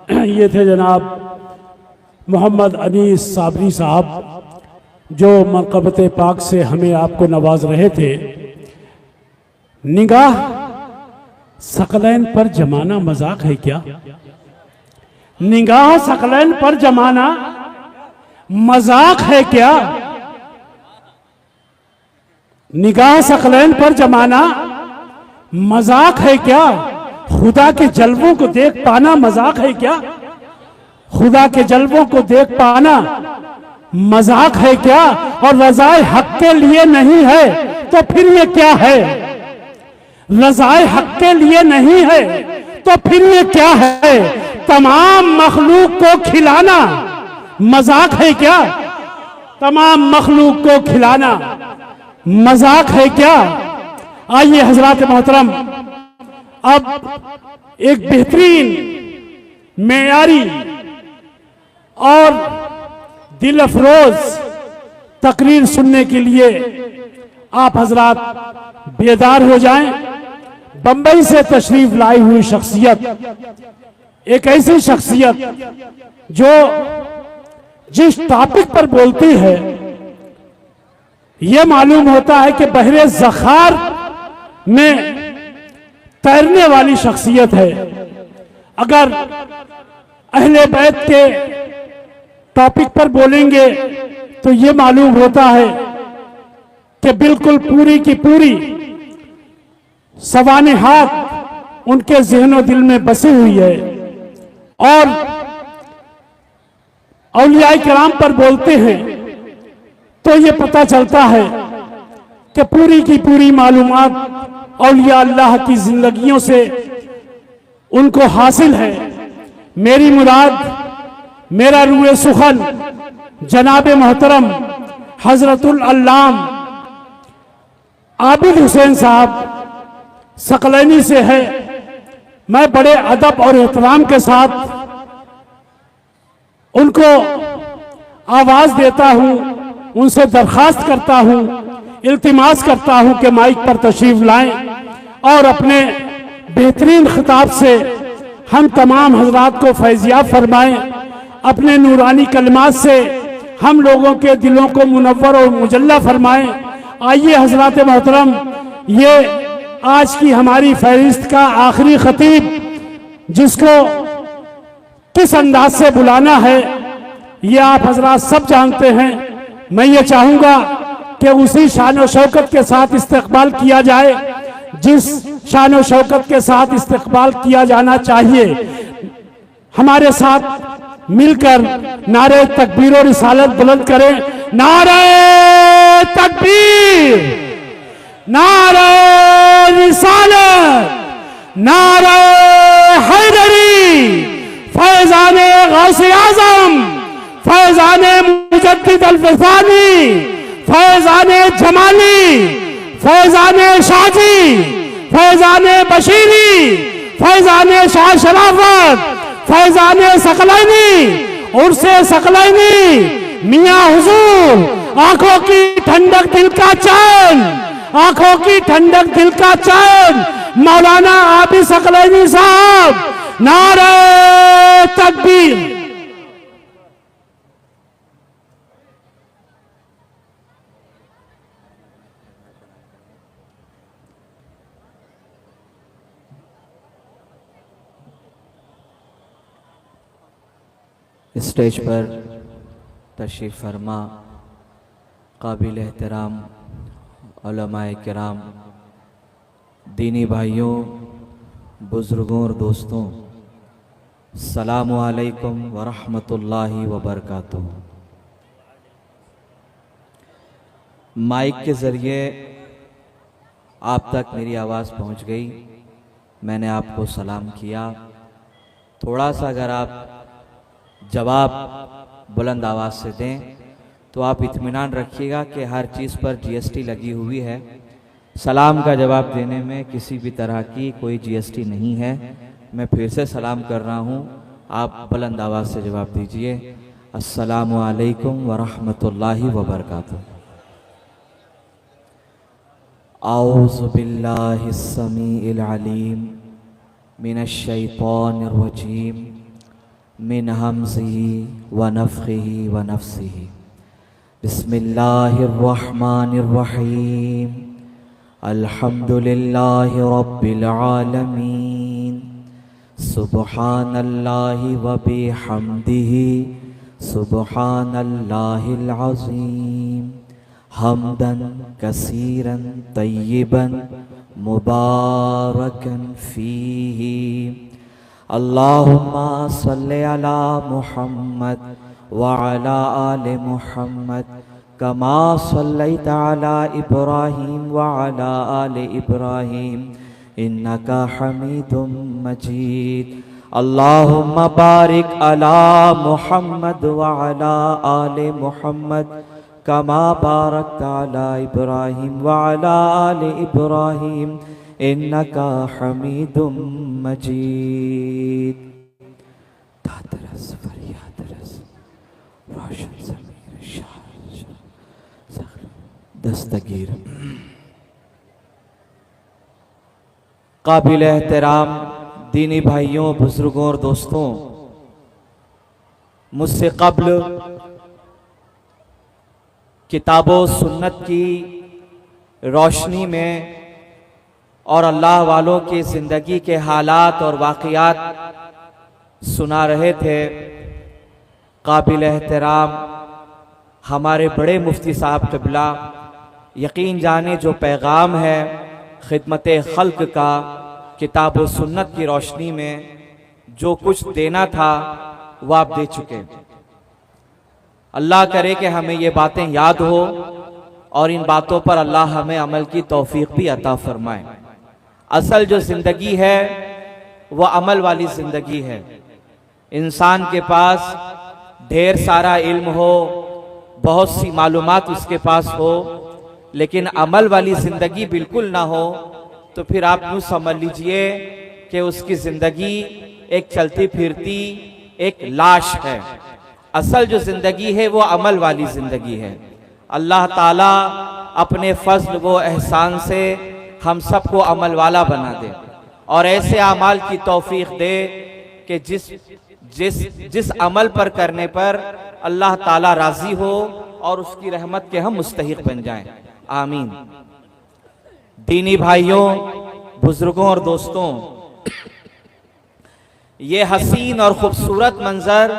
ये थे जनाब मोहम्मद अनीस साबरी साहब, जो मरकबत पाक से हमें आपको नवाज रहे थे। निगाह सकलैन पर जमाना मजाक है क्या? निगाह सकलैन पर जमाना मजाक है क्या? निगाह सकलैन पर जमाना मजाक है क्या? खुदा के जलवों को देख पाना मजाक है क्या? खुदा के जलवों को देख पाना मजाक है क्या? और रज़ाए हक के लिए नहीं है तो फिर ये क्या है? रज़ाए हक के लिए नहीं है तो फिर ये क्या है? तमाम मखलूक को खिलाना मजाक है क्या? तमाम मखलूक को खिलाना मजाक है क्या? आइए हजरात मोहतरम, अब एक बेहतरीन मेयारी और दिल अफरोज तकरीर सुनने के लिए आप हजरात बेदार हो जाएं। बंबई से तशरीफ लाई हुई शख्सियत, एक ऐसी शख्सियत जो जिस टॉपिक पर बोलती है यह मालूम होता है कि बहरे ज़खार में तैरने वाली शख्सियत है। अगर अहले बैत के टॉपिक पर बोलेंगे तो ये मालूम होता है कि बिल्कुल पूरी की पूरी सवानेहात उनके ज़हन दिल में बसी हुई है। और औलिया किराम पर बोलते हैं तो ये पता चलता है कि पूरी की पूरी मालूमात औलिया अल्लाह की जिंदगियों से उनको हासिल है। मेरी मुराद, मेरा रूए सुखन जनाब मोहतरम हजरतुल अल्लाम आबिद हुसैन साहब सकलैनी से है। मैं बड़े अदब और एहतराम के साथ उनको आवाज देता हूं, उनसे दरखास्त करता हूं, इल्तिमास करता हूं कि माइक पर तशरीफ लाएं और अपने बेहतरीन खिताब से हम तमाम हजरात को फैज़याब फरमाएं। अपने नूरानी कलमात से हम लोगों के दिलों को मुनव्वर और मुजल्ला फरमाएं। आइए हजरात मोहतरम, ये आज की हमारी फहरिस्त का आखिरी खतीब, जिसको किस अंदाज से बुलाना है ये आप हजरात सब जानते हैं। मैं ये चाहूंगा कि उसी शान और शौकत के साथ इस्तकबाल किया जाए जिस शान और शौकत के साथ इस्तकबाल किया जाना चाहिए। हमारे साथ मिलकर नारे तकबीर और रिसालत बुलंद करें। नारे तकबीर, नारे रिसालत, नारे हैदरी, फैज़ाने गौसे आज़म, फैज़ाने मुजद्दिद अल-फ़सानी, फैज़ाने जमाली, फैज़ाने शाजी, फैज़ाने बशीरी, फैज़ाने शाह शराफत, फैज़ाने सकलैनी, उर्से सकलैनी, मियाँ हुजूर, आंखों की ठंडक दिल का चैन, आंखों की ठंडक दिल का चैन, मौलाना आबिद सकलैनी साहब। नारे तकबीर। स्टेज पर तशरीफ़ फरमा काबिल एहतराम उलमाए किराम, दीनी भाइयों, बुज़ुर्गों और दोस्तों, अस्सलामु अलैकुम वरहमतुल्लाहि वबरकातुहू। माइक के ज़रिए आप तक मेरी आवाज़ पहुंच गई, मैंने आपको सलाम किया। थोड़ा सा अगर आप जवाब बुलंद आवाज़ से दें तो आप इत्मीनान रखिएगा कि हर चीज़ पर जीएसटी लगी हुई है। सलाम का जवाब देने में किसी भी तरह की कोई जीएसटी नहीं है। मैं फिर से सलाम कर रहा हूं, आप बुलंद आवाज़ से जवाब दीजिए। अस्सलामु अलैकुम वरहमतुल्लाहि वबरकातुहू। औज़ु बिल्लाहिस्समीइल अलीम मिनश शैतानिर रजीम। मिन हमज़िही व नफ़्ख़िही व नफ़्सिही। बिस्मिल्लाहिर्रहमानिर्रहीम। अल्हम्दुलिल्लाहि रब्बिल आलमीन। सुब्हानल्लाहि व बिहम्दिही सुब्हानल्लाहिल अज़ीम। हम्दन कसीरन तय्यिबन मुबारकन फ़ीही। अल्लाहुम्मा सल्लि अला मुहम्मद व अला आलि मुहम्मद कमा सल्लैता अला इब्राहीम व अला आलि इब्राहीम इन्नका हमीदुम मजीद। अल्लाहुम्मा बारिक अला मुहम्मद व अला आलि मुहम्मद कमा बारकता अला इब्राहीम व अला आलि इब्राहीम इन्नका हमीदुम मजीद। दादरस फरियादरस रोशन ज़मीर शाह दस्तगीर। काबिल एहतराम दीनी भाइयों, बुजुर्गों और दोस्तों, मुझसे कब्ल किताबों सुन्नत की रोशनी में और अल्लाह वालों की ज़िंदगी के हालात और वाक़ियात सुना रहे थे। काबिल एहतराम हमारे बड़े मुफ्ती साहब क़िबला, यकीन जाने जो पैगाम है खिदमत खल्क का किताब व सुन्नत की रोशनी में जो कुछ देना था वह आप दे चुके। अल्लाह करे कि हमें ये बातें याद हो और इन बातों पर अल्लाह हमें अमल की तौफीक भी अता फरमाए। असल जो ज़िंदगी है वह अमल वाली ज़िंदगी है। इंसान के पास ढेर सारा इल्म हो, बहुत सी मालूमात उसके पास हो, लेकिन अमल वाली ज़िंदगी बिल्कुल ना हो तो फिर आप यूँ समझ लीजिए कि उसकी ज़िंदगी एक चलती फिरती एक लाश है। असल जो ज़िंदगी है वो अमल वाली ज़िंदगी है। अल्लाह ताला अपने फज़ल व एहसान से हम सबको अमल वाला बना दे और ऐसे अमाल की तौफीक दे कि जिस अमल पर करने पर अल्लाह ताला राज़ी हो और उसकी रहमत के हम मुस्तहिक बन जाएं। आमीन। दीनी भाइयों, बुजुर्गों और दोस्तों, ये हसीन और खूबसूरत मंजर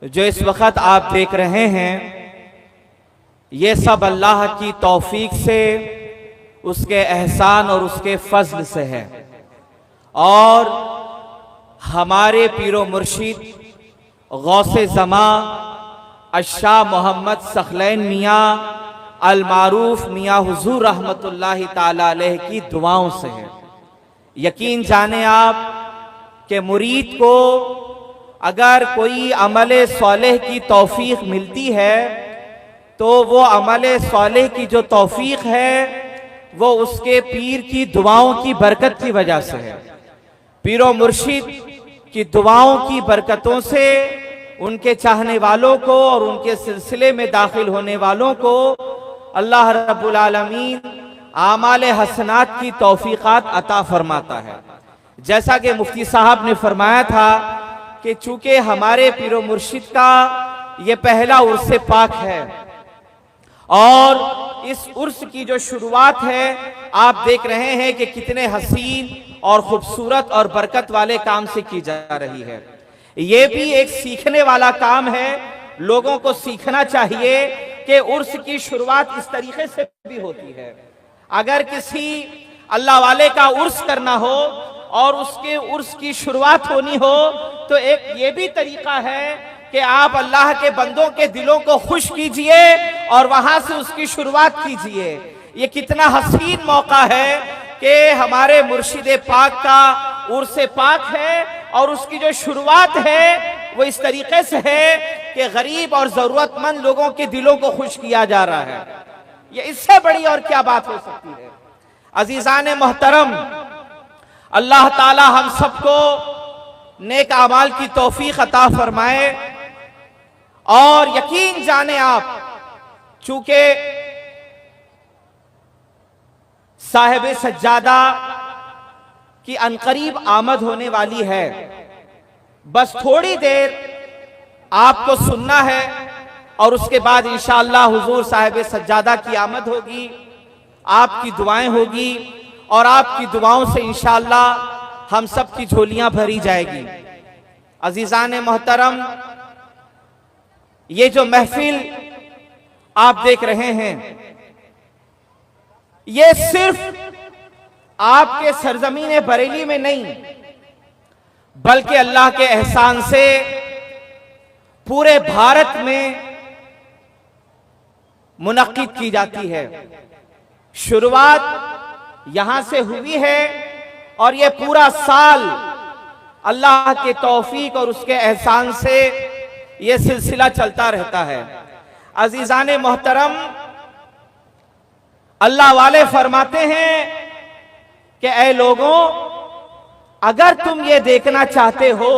जो इस वक्त आप देख रहे हैं, ये सब अल्लाह की तौफीक से, उसके एहसान और उसके फजल से है। और हमारे पीरो मुर्शिद गौसे ज़मा अशाह मोहम्मद सखलैन मियाँ अल-मारूफ मियाँ हुजूर रहमतुल्लाहि ताला अलैह की दुआओं से है। यकीन जाने आप कि मुरीद को अगर कोई अमल सालेह की तौफीक मिलती है तो वो अमल सालेह की जो तौफीक है वो उसके पीर की दुआओं की बरकत की वजह से है। पीरो मुर्शिद की दुआओं की बरकतों से उनके चाहने वालों को और उनके सिलसिले में दाखिल होने वालों को अल्लाह रब्बुल आलमीन आमाल हसनात की तौफीकात अता फरमाता है। जैसा कि मुफ्ती साहब ने फरमाया था कि चूंकि हमारे पीरो मुर्शिद का ये पहला उर्स पाक है और इस उर्स की जो शुरुआत है आप देख रहे हैं कि कितने हसीन और खूबसूरत और बरकत वाले काम से की जा रही है। ये भी एक सीखने वाला काम है। लोगों को सीखना चाहिए कि उर्स की शुरुआत इस तरीके से भी होती है। अगर किसी अल्लाह वाले का उर्स करना हो और उसके उर्स की शुरुआत होनी हो तो एक ये भी तरीका है कि आप अल्लाह के बंदों के दिलों को खुश कीजिए और वहां से उसकी शुरुआत कीजिए। ये कितना हसीन मौका है कि हमारे मुर्शिद पाक का उर्स पाक है और उसकी जो शुरुआत है वो इस तरीके से है कि गरीब और जरूरतमंद लोगों के दिलों को खुश किया जा रहा है। ये इससे बड़ी और क्या बात हो सकती है। अजीजान मोहतरम, अल्लाह ताला हम सबको नेक अमाल की तौफीक अता फरमाए और यकीन जाने आप, चूंकि साहिब सज्जादा की अनकरीब आमद होने वाली है बस थोड़ी देर आपको सुनना है और उसके बाद इंशाअल्लाह हुजूर साहिब सज्जादा की आमद होगी, आपकी दुआएं होगी और आपकी दुआओं से इंशाअल्लाह हम सब की झोलियां भरी जाएगी। अजीजान मोहतरम, ये जो महफिल आप देख रहे हैं, ये सिर्फ आपके सरजमीन बरेली में नहीं बल्कि अल्लाह के एहसान से पूरे भारत में मुनक्किद की जाती है। शुरुआत यहां से हुई है और ये पूरा साल अल्लाह के तौफीक और उसके एहसान से ये सिलसिला चलता रहता है। अजीजान मोहतरम, अल्लाह वाले फरमाते हैं कि ऐ लोगों, अगर तुम ये देखना चाहते हो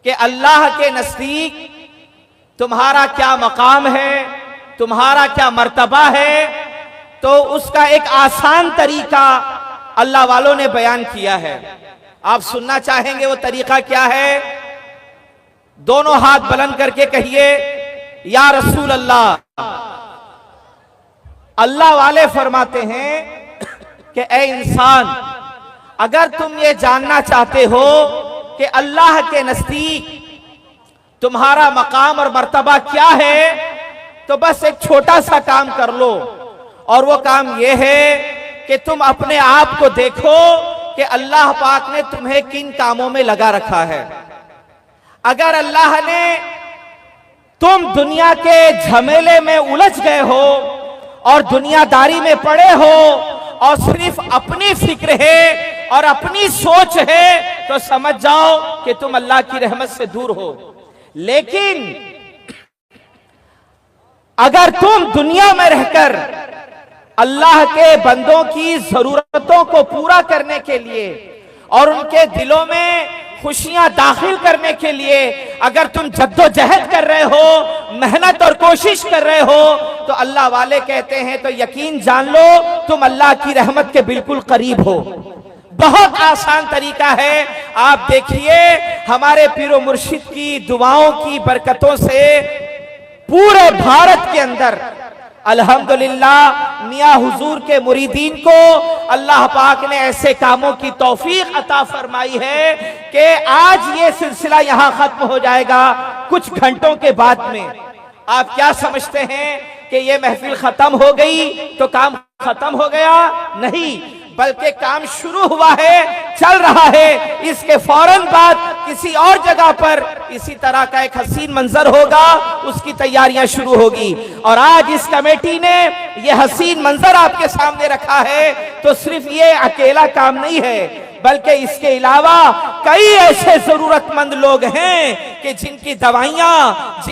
कि अल्लाह के नजदीक तुम्हारा क्या मकाम है, तुम्हारा क्या मर्तबा है, तो उसका एक आसान तरीका अल्लाह वालों ने बयान किया है। आप सुनना चाहेंगे वो तरीका क्या है? दोनों हाथ बुलंद करके कहिए, या रसूल अल्लाह। अल्लाह वाले फरमाते हैं कि ऐ इंसान, अगर तुम ये जानना चाहते हो कि अल्लाह के नजदीक तुम्हारा मकाम और मर्तबा क्या है, तो बस एक छोटा सा काम कर लो, और वो काम ये है कि तुम अपने आप को देखो कि अल्लाह पाक ने तुम्हें किन कामों में लगा रखा है। अगर अल्लाह ने तुम दुनिया के झमेले में उलझ गए हो और दुनियादारी में पड़े हो और सिर्फ अपनी फिक्र है और अपनी सोच है, तो समझ जाओ कि तुम अल्लाह की रहमत से दूर हो। लेकिन अगर तुम दुनिया में रहकर अल्लाह के बंदों की जरूरतों को पूरा करने के लिए और उनके दिलों में खुशियां दाखिल करने के लिए अगर तुम जद्दोजहद कर रहे हो, मेहनत और कोशिश कर रहे हो, तो अल्लाह वाले कहते हैं तो यकीन जान लो तुम अल्लाह की रहमत के बिल्कुल करीब हो। बहुत आसान तरीका है। आप देखिए, हमारे पीरो मुर्शिद की दुआओं की बरकतों से पूरे भारत के अंदर अल्हम्दुलिल्लाह मियां हुजूर के मुरीदीन को अल्लाह पाक ने ऐसे कामों की तौफीक अता फरमाई है कि आज ये सिलसिला यहां खत्म हो जाएगा कुछ घंटों के बाद में। आप क्या समझते हैं कि ये महफिल खत्म हो गई तो काम खत्म हो गया? नहीं, बल्कि काम शुरू हुआ है, चल रहा है। इसके फौरन बाद किसी और जगह पर इसी तरह का एक हसीन मंजर होगा, उसकी तैयारियां शुरू होगी। और आज इस कमेटी ने यह हसीन मंजर आपके सामने रखा है, तो सिर्फ ये अकेला काम नहीं है, बल्कि इसके अलावा कई ऐसे जरूरतमंद लोग हैं कि जिनकी दवाइयां,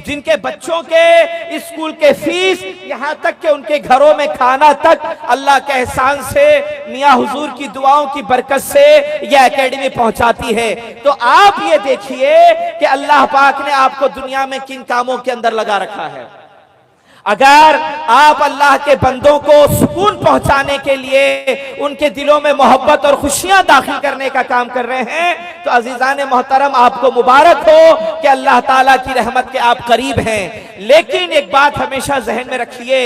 जिनके बच्चों के स्कूल के फीस, यहां तक कि उनके घरों में खाना तक अल्लाह के एहसान से मियां हुजूर की दुआओं की बरकत से यह एकेडमी पहुंचाती है। तो आप ये देखिए कि अल्लाह पाक ने आपको दुनिया में किन कामों के अंदर लगा रखा है। अगर आप अल्लाह के बंदों को सुकून पहुंचाने के लिए उनके दिलों में मोहब्बत और खुशियां दाखिल करने का काम कर रहे हैं, तो अजीजान मोहतरम आपको मुबारक हो कि अल्लाह ताला की रहमत के आप करीब हैं। लेकिन एक बात हमेशा जहन में रखिए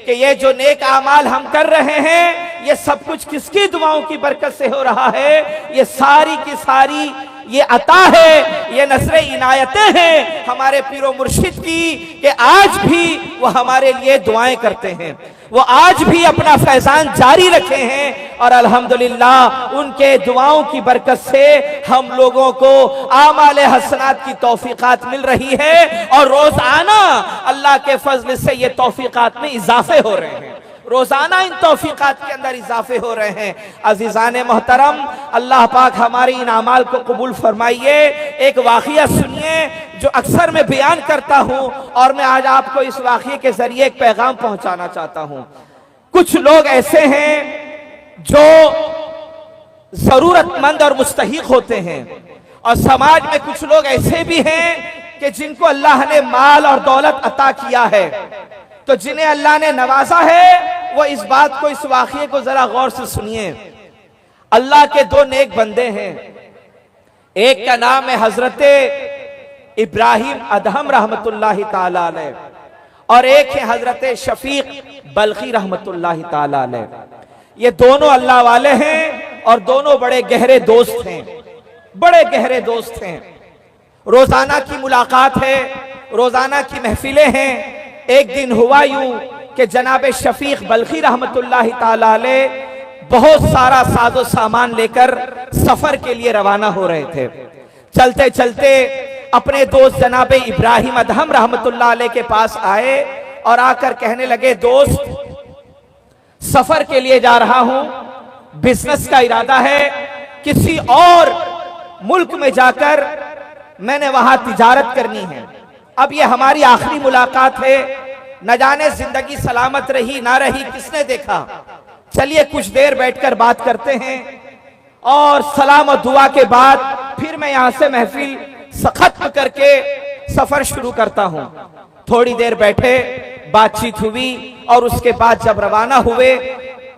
कि ये जो नेक आमाल हम कर रहे हैं, ये सब कुछ किसकी दुआओं की बरकत से हो रहा है? ये सारी की सारी ये अता है, ये नसरे इनायतें हैं हमारे पीरो मुर्शिद की, कि आज भी वो हमारे लिए दुआएं करते हैं, वो आज भी अपना फैजान जारी रखे हैं। और अल्हम्दुलिल्लाह उनके दुआओं की बरकत से हम लोगों को आमाले हसनात की तौफीकात मिल रही है, और रोजाना अल्लाह के फजल से ये तौफीकात में इजाफे हो रहे हैं, रोजाना इन तौफीकात के अंदर इजाफे हो रहे हैं। अजीजान मोहतरम, अल्लाह पाक हमारे इन अमाल को कबूल फरमाइए। एक वाक़िया सुनिए जो अक्सर मैं बयान करता हूं, और मैं आज आपको इस वाक़िए के जरिए एक पैगाम पहुंचाना चाहता हूं। कुछ लोग ऐसे हैं जो जरूरतमंद और मुस्तहिक होते हैं, और समाज में कुछ लोग ऐसे भी हैं कि जिनको अल्लाह ने माल और दौलत अता किया है। तो जिन्हें अल्लाह ने नवाजा है, वो इस बात को, इस वाक़िए को जरा गौर से सुनिए। अल्लाह के दो नेक बंदे हैं, एक का नाम है हजरत इब्राहिम अदहम रहमतुल्लाहि ताला अलैह और एक है हजरत शफीक बल्खी रहमतुल्लाहि ताला अलैह। ये दोनों अल्लाह वाले हैं और दोनों बड़े गहरे दोस्त हैं, बड़े गहरे दोस्त हैं। रोजाना की मुलाकात है, रोजाना की महफिलें हैं। एक दिन हुआ यूं कि जनाब शफीक बल्खी रहमतुल्लाहि ताला अलैह बहुत सारा साजो सामान लेकर सफर के लिए रवाना हो रहे थे। चलते चलते अपने दोस्त जनाब इब्राहिम अदहम रहमतुल्लाह अलैह के पास आए और आकर कहने लगे, दोस्त सफर के लिए जा रहा हूं, बिजनेस का इरादा है, किसी और मुल्क में जाकर मैंने वहां तिजारत करनी है। अब ये हमारी आखिरी मुलाकात है, न जाने जिंदगी सलामत रही ना रही किसने देखा। चलिए कुछ देर बैठकर बात करते हैं और सलाम और दुआ के बाद फिर मैं यहां से महफिल खत्म करके सफर शुरू करता हूं। थोड़ी देर बैठे, बातचीत हुई और उसके बाद जब रवाना हुए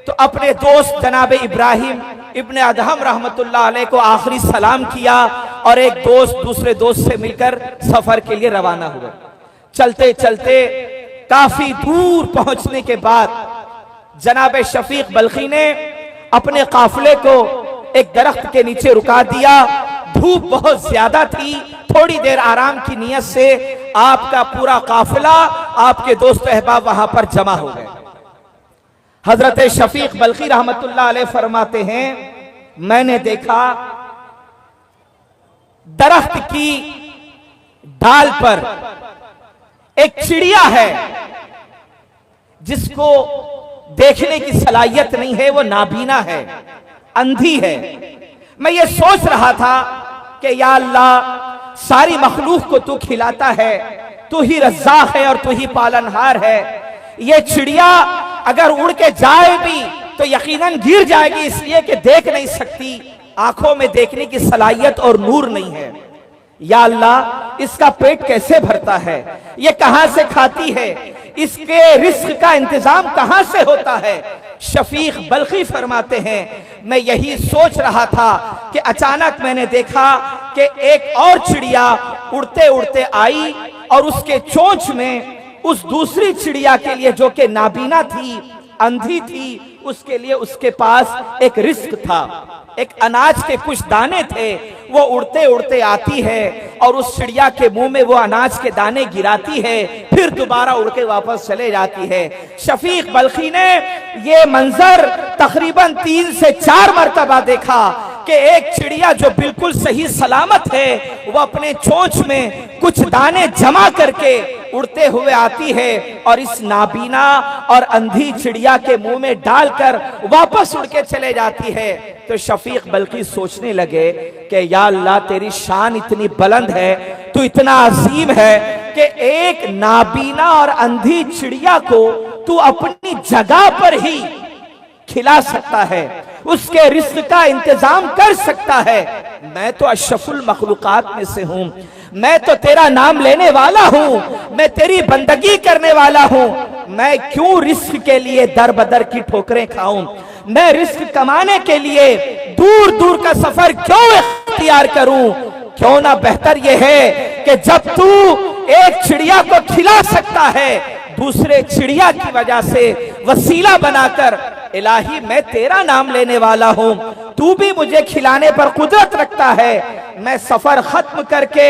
तो अपने दोस्त जनाब इब्राहिम इब्ने अदहम रहमतुल्लाह अलैह को आखिरी सलाम किया और एक दोस्त दूसरे दोस्त से मिलकर सफर के लिए रवाना हुए। चलते चलते काफी दूर पहुंचने के बाद जनाब शफीक बल्खी ने अपने काफिले को एक दरख्त के नीचे रुका दिया। धूप बहुत ज्यादा थी, थोड़ी देर आराम की नीयत से आपका पूरा काफिला, आपके दोस्त अहबाब वहां पर जमा हो गए। हजरत शफीक बल्खी रहमतुल्लाह अलैह फरमाते हैं, मैंने देखा दरख्त की डाल पर एक चिड़िया है जिसको देखने की सलाहियत नहीं है, वो नाबीना है, अंधी है। मैं ये सोच रहा था कि या अल्लाह, सारी मखलूक को तू खिलाता है, तू ही रज़्ज़ाक़ है और तू ही पालनहार है। ये चिड़िया अगर उड़ के जाए भी तो यकीनन गिर जाएगी, इसलिए कि देख नहीं सकती, आंखों में देखने की सलाहियत और नूर नहीं है। या अल्लाह, इसका पेट कैसे भरता है, ये कहां से खाती है, इसके रिस्क का इंतजाम कहां से होता है। शफीक बल्खी फरमाते हैं, मैं यही सोच रहा था कि अचानक मैंने देखा कि एक और चिड़िया उड़ते उड़ते आई और उसके चोंच में उस दूसरी चिड़िया के लिए जो कि नाबीना थी, अंधी थी, उसके लिए उसके पास एक रिस्क था, एक अनाज के कुछ दाने थे। वो उड़ते उड़ते आती है और उस चिड़िया के मुंह में वो अनाज के दाने गिराती है, फिर दोबारा उड़ के वापस चले जाती है। शफीक बल्खी ने ये मंजर तकरीबन 3 से 4 मरतबा देखा कि एक चिड़िया जो बिल्कुल सही सलामत है, वो अपने चोंच में कुछ दाने जमा करके उड़ते हुए आती है और इस नाबीना और अंधी चिड़िया के मुंह में डालकर वापस उड़ के चले जाती है। तो शफीक बल्कि सोचने लगे कि या अल्लाह, तेरी शान इतनी बुलंद है, तू इतना अजीम है कि एक नाबीना और अंधी चिड़िया को तू अपनी जगह पर ही खिला सकता है, उसके रिस्क का इंतजाम कर सकता है। मैं तो अशरफुल मखलूकात में से हूं, मैं तो तेरा नाम लेने वाला हूं, मैं तेरी बंदगी करने वाला हूं। मैं क्यों रिस्क के लिए दर बदर की ठोकरें खाऊं, मैं रिस्क कमाने के लिए दूर दूर का सफर क्यों इख्तियार करूं। क्यों ना बेहतर यह है कि जब तू एक चिड़िया को खिला सकता है, दूसरे चिड़िया की वजह से वसीला बनाकर, इलाही मैं तेरा नाम लेने वाला हूं, तू भी मुझे खिलाने पर कुदरत रखता है, मैं सफर खत्म करके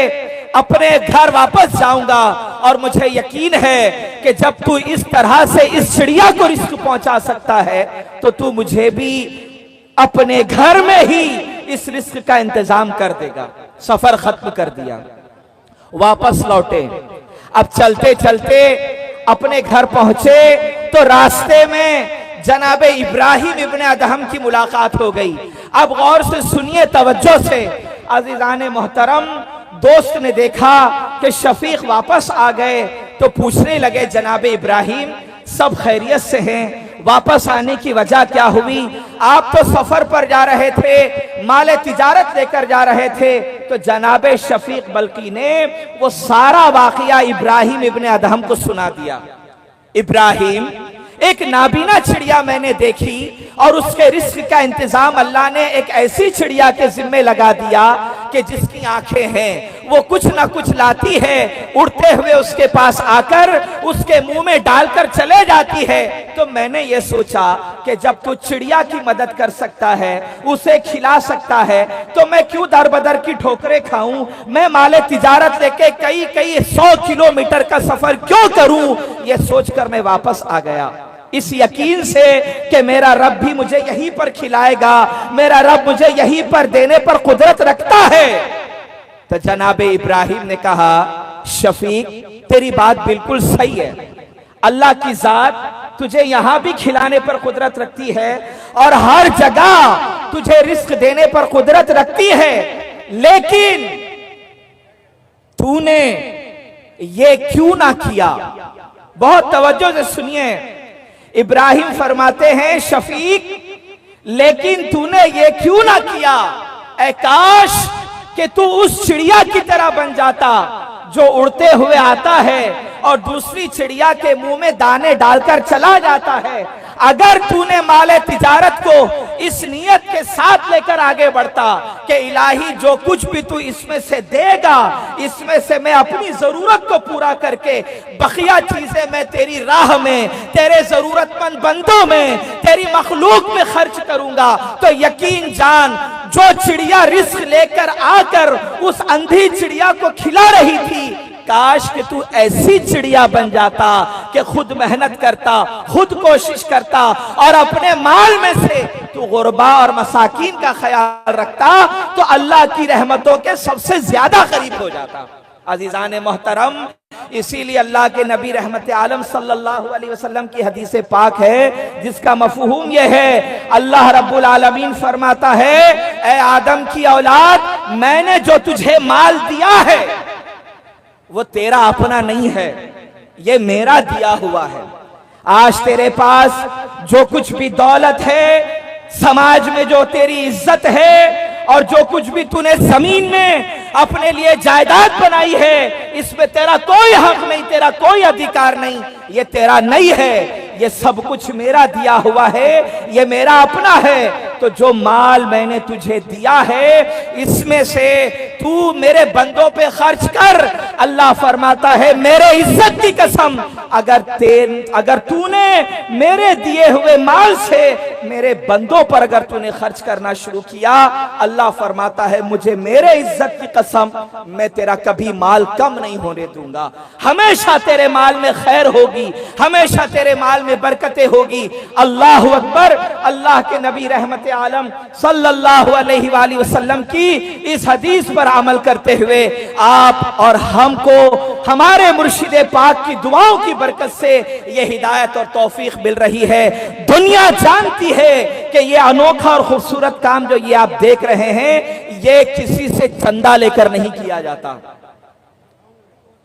अपने घर वापस जाऊंगा और मुझे यकीन है कि जब तू इस तरह से इस चिड़िया को रिस्क पहुंचा सकता है तो तू मुझे भी अपने घर में ही इस रिस्क का इंतजाम कर देगा। सफर खत्म कर दिया, वापस लौटे। अब चलते चलते अपने घर पहुंचे तो रास्ते में जनाब इब्राहिम इब्ने अदहम की मुलाकात हो गई। अब गौर से सुनिए, तवज्जो से अजीजान मोहतरम, दोस्त ने देखा कि शफीक वापस आ गए तो पूछने लगे, जनाब इब्राहिम सब खैरियत से हैं, वापस आने की वजह क्या हुई? आप तो सफर पर जा रहे थे, माले तिजारत लेकर जा रहे थे। तो जनाब शफीक बल्कि ने वो सारा वाकया इब्राहिम इब्ने अदहम को सुना दिया। इब्राहिम एक नाबीना चिड़िया मैंने देखी और उसके रिस्क का इंतजाम अल्लाह ने एक ऐसी चिड़िया के जिम्मे लगा दिया कि जिसकी आंखें हैं, वो कुछ ना कुछ लाती है, उड़ते हुए उसके पास आकर उसके मुंह में डालकर चले जाती है। तो मैंने ये सोचा कि जब तू चिड़िया की मदद कर सकता है, उसे खिला सकता है, तो मैं क्यों दर बदर की ठोकरें खाऊं? मैं माले तिजारत लेके कई कई 100 किलोमीटर का सफर क्यों करूं? ये सोचकर मैं वापस आ गया, इस यकीन से कि मेरा रब भी मुझे यहीं पर खिलाएगा, मेरा रब मुझे यहीं पर देने पर कुदरत रखता है। तो जनाबे इब्राहिम ने कहा, शफीक तेरी बात बिल्कुल सही है, अल्लाह की जात तुझे यहां भी खिलाने पर कुदरत रखती है और हर जगह तुझे रिस्क देने पर कुदरत रखती है, लेकिन तूने ये क्यों ना किया? बहुत तवज्जो से सुनिए, इब्राहिम फरमाते हैं, शफीक लेकिन तूने ये क्यों ना किया? ऐ काश कि तू उस चिड़िया की तरह बन जाता जो उड़ते हुए आता है और दूसरी चिड़िया के मुंह में दाने डालकर चला जाता है। अगर तूने माले तिजारत को इस नियत के साथ लेकर आगे बढ़ता कि इलाही जो कुछ भी तू इसमें से देगा, इसमें से मैं अपनी जरूरत को पूरा करके बकिया चीजें मैं तेरी राह में, तेरे जरूरतमंद बंदों में, तेरी मखलूक में खर्च करूंगा, तो यकीन जान जो चिड़िया रिस्क लेकर आकर उस अंधी चिड़िया को खिला रही थी, काश कि तू ऐसी चिड़िया बन जाता कि खुद मेहनत करता, खुद कोशिश करता और अपने माल में से तू गुरबा और मसाकीन का ख्याल रखता, तो अल्लाह की रहमतों के सबसे ज्यादा करीब हो जाता। अजीजान मोहतरम, इसीलिए अल्लाह के नबी रहमत आलम सल्लल्लाहु अलैहि वसल्लम की हदीस पाक है जिसका मफहूम यह है, अल्लाह रब्बुल आलमीन फरमाता है, ए आदम की औलाद, मैंने जो तुझे माल दिया है वो तेरा अपना नहीं है, ये मेरा दिया हुआ है। आज तेरे पास जो कुछ भी दौलत है, समाज में जो तेरी इज्जत है और जो कुछ भी तूने जमीन में अपने लिए जायदाद बनाई है, इसमें तेरा कोई हक नहीं, तेरा कोई अधिकार नहीं, ये तेरा नहीं है, ये सब कुछ मेरा दिया हुआ है, ये मेरा अपना है। तो जो माल मैंने तुझे दिया है, इसमें से तू मेरे बंदों पे खर्च कर। अल्लाह फरमाता है, मेरे इज्जत की कसम, अगर तूने मेरे दिए हुए माल से मेरे बंदों पर अगर तूने खर्च करना शुरू किया, अल्लाह फरमाता है, मुझे मेरे इज्जत की कसम, मैं तेरा कभी माल कम नहीं होने दूंगा, हमेशा तेरे माल में खैर होगी, हमेशा तेरे माल में बरकतें होगी। अल्लाह अकबर। अल्लाह के नबी रहमत आलम सल्लल्लाहु अलैहि वसल्लम की इस हदीस पर अमल करते हुए आप और हमको हमारे मुर्शिद पाक की दुआओं की बरकत से ये हिदायत और तौफीक मिल रही है। दुनिया जानती है कि ये अनोखा और खूबसूरत काम जो ये आप देख रहे हैं, ये किसी से चंदा लेकर नहीं किया जाता,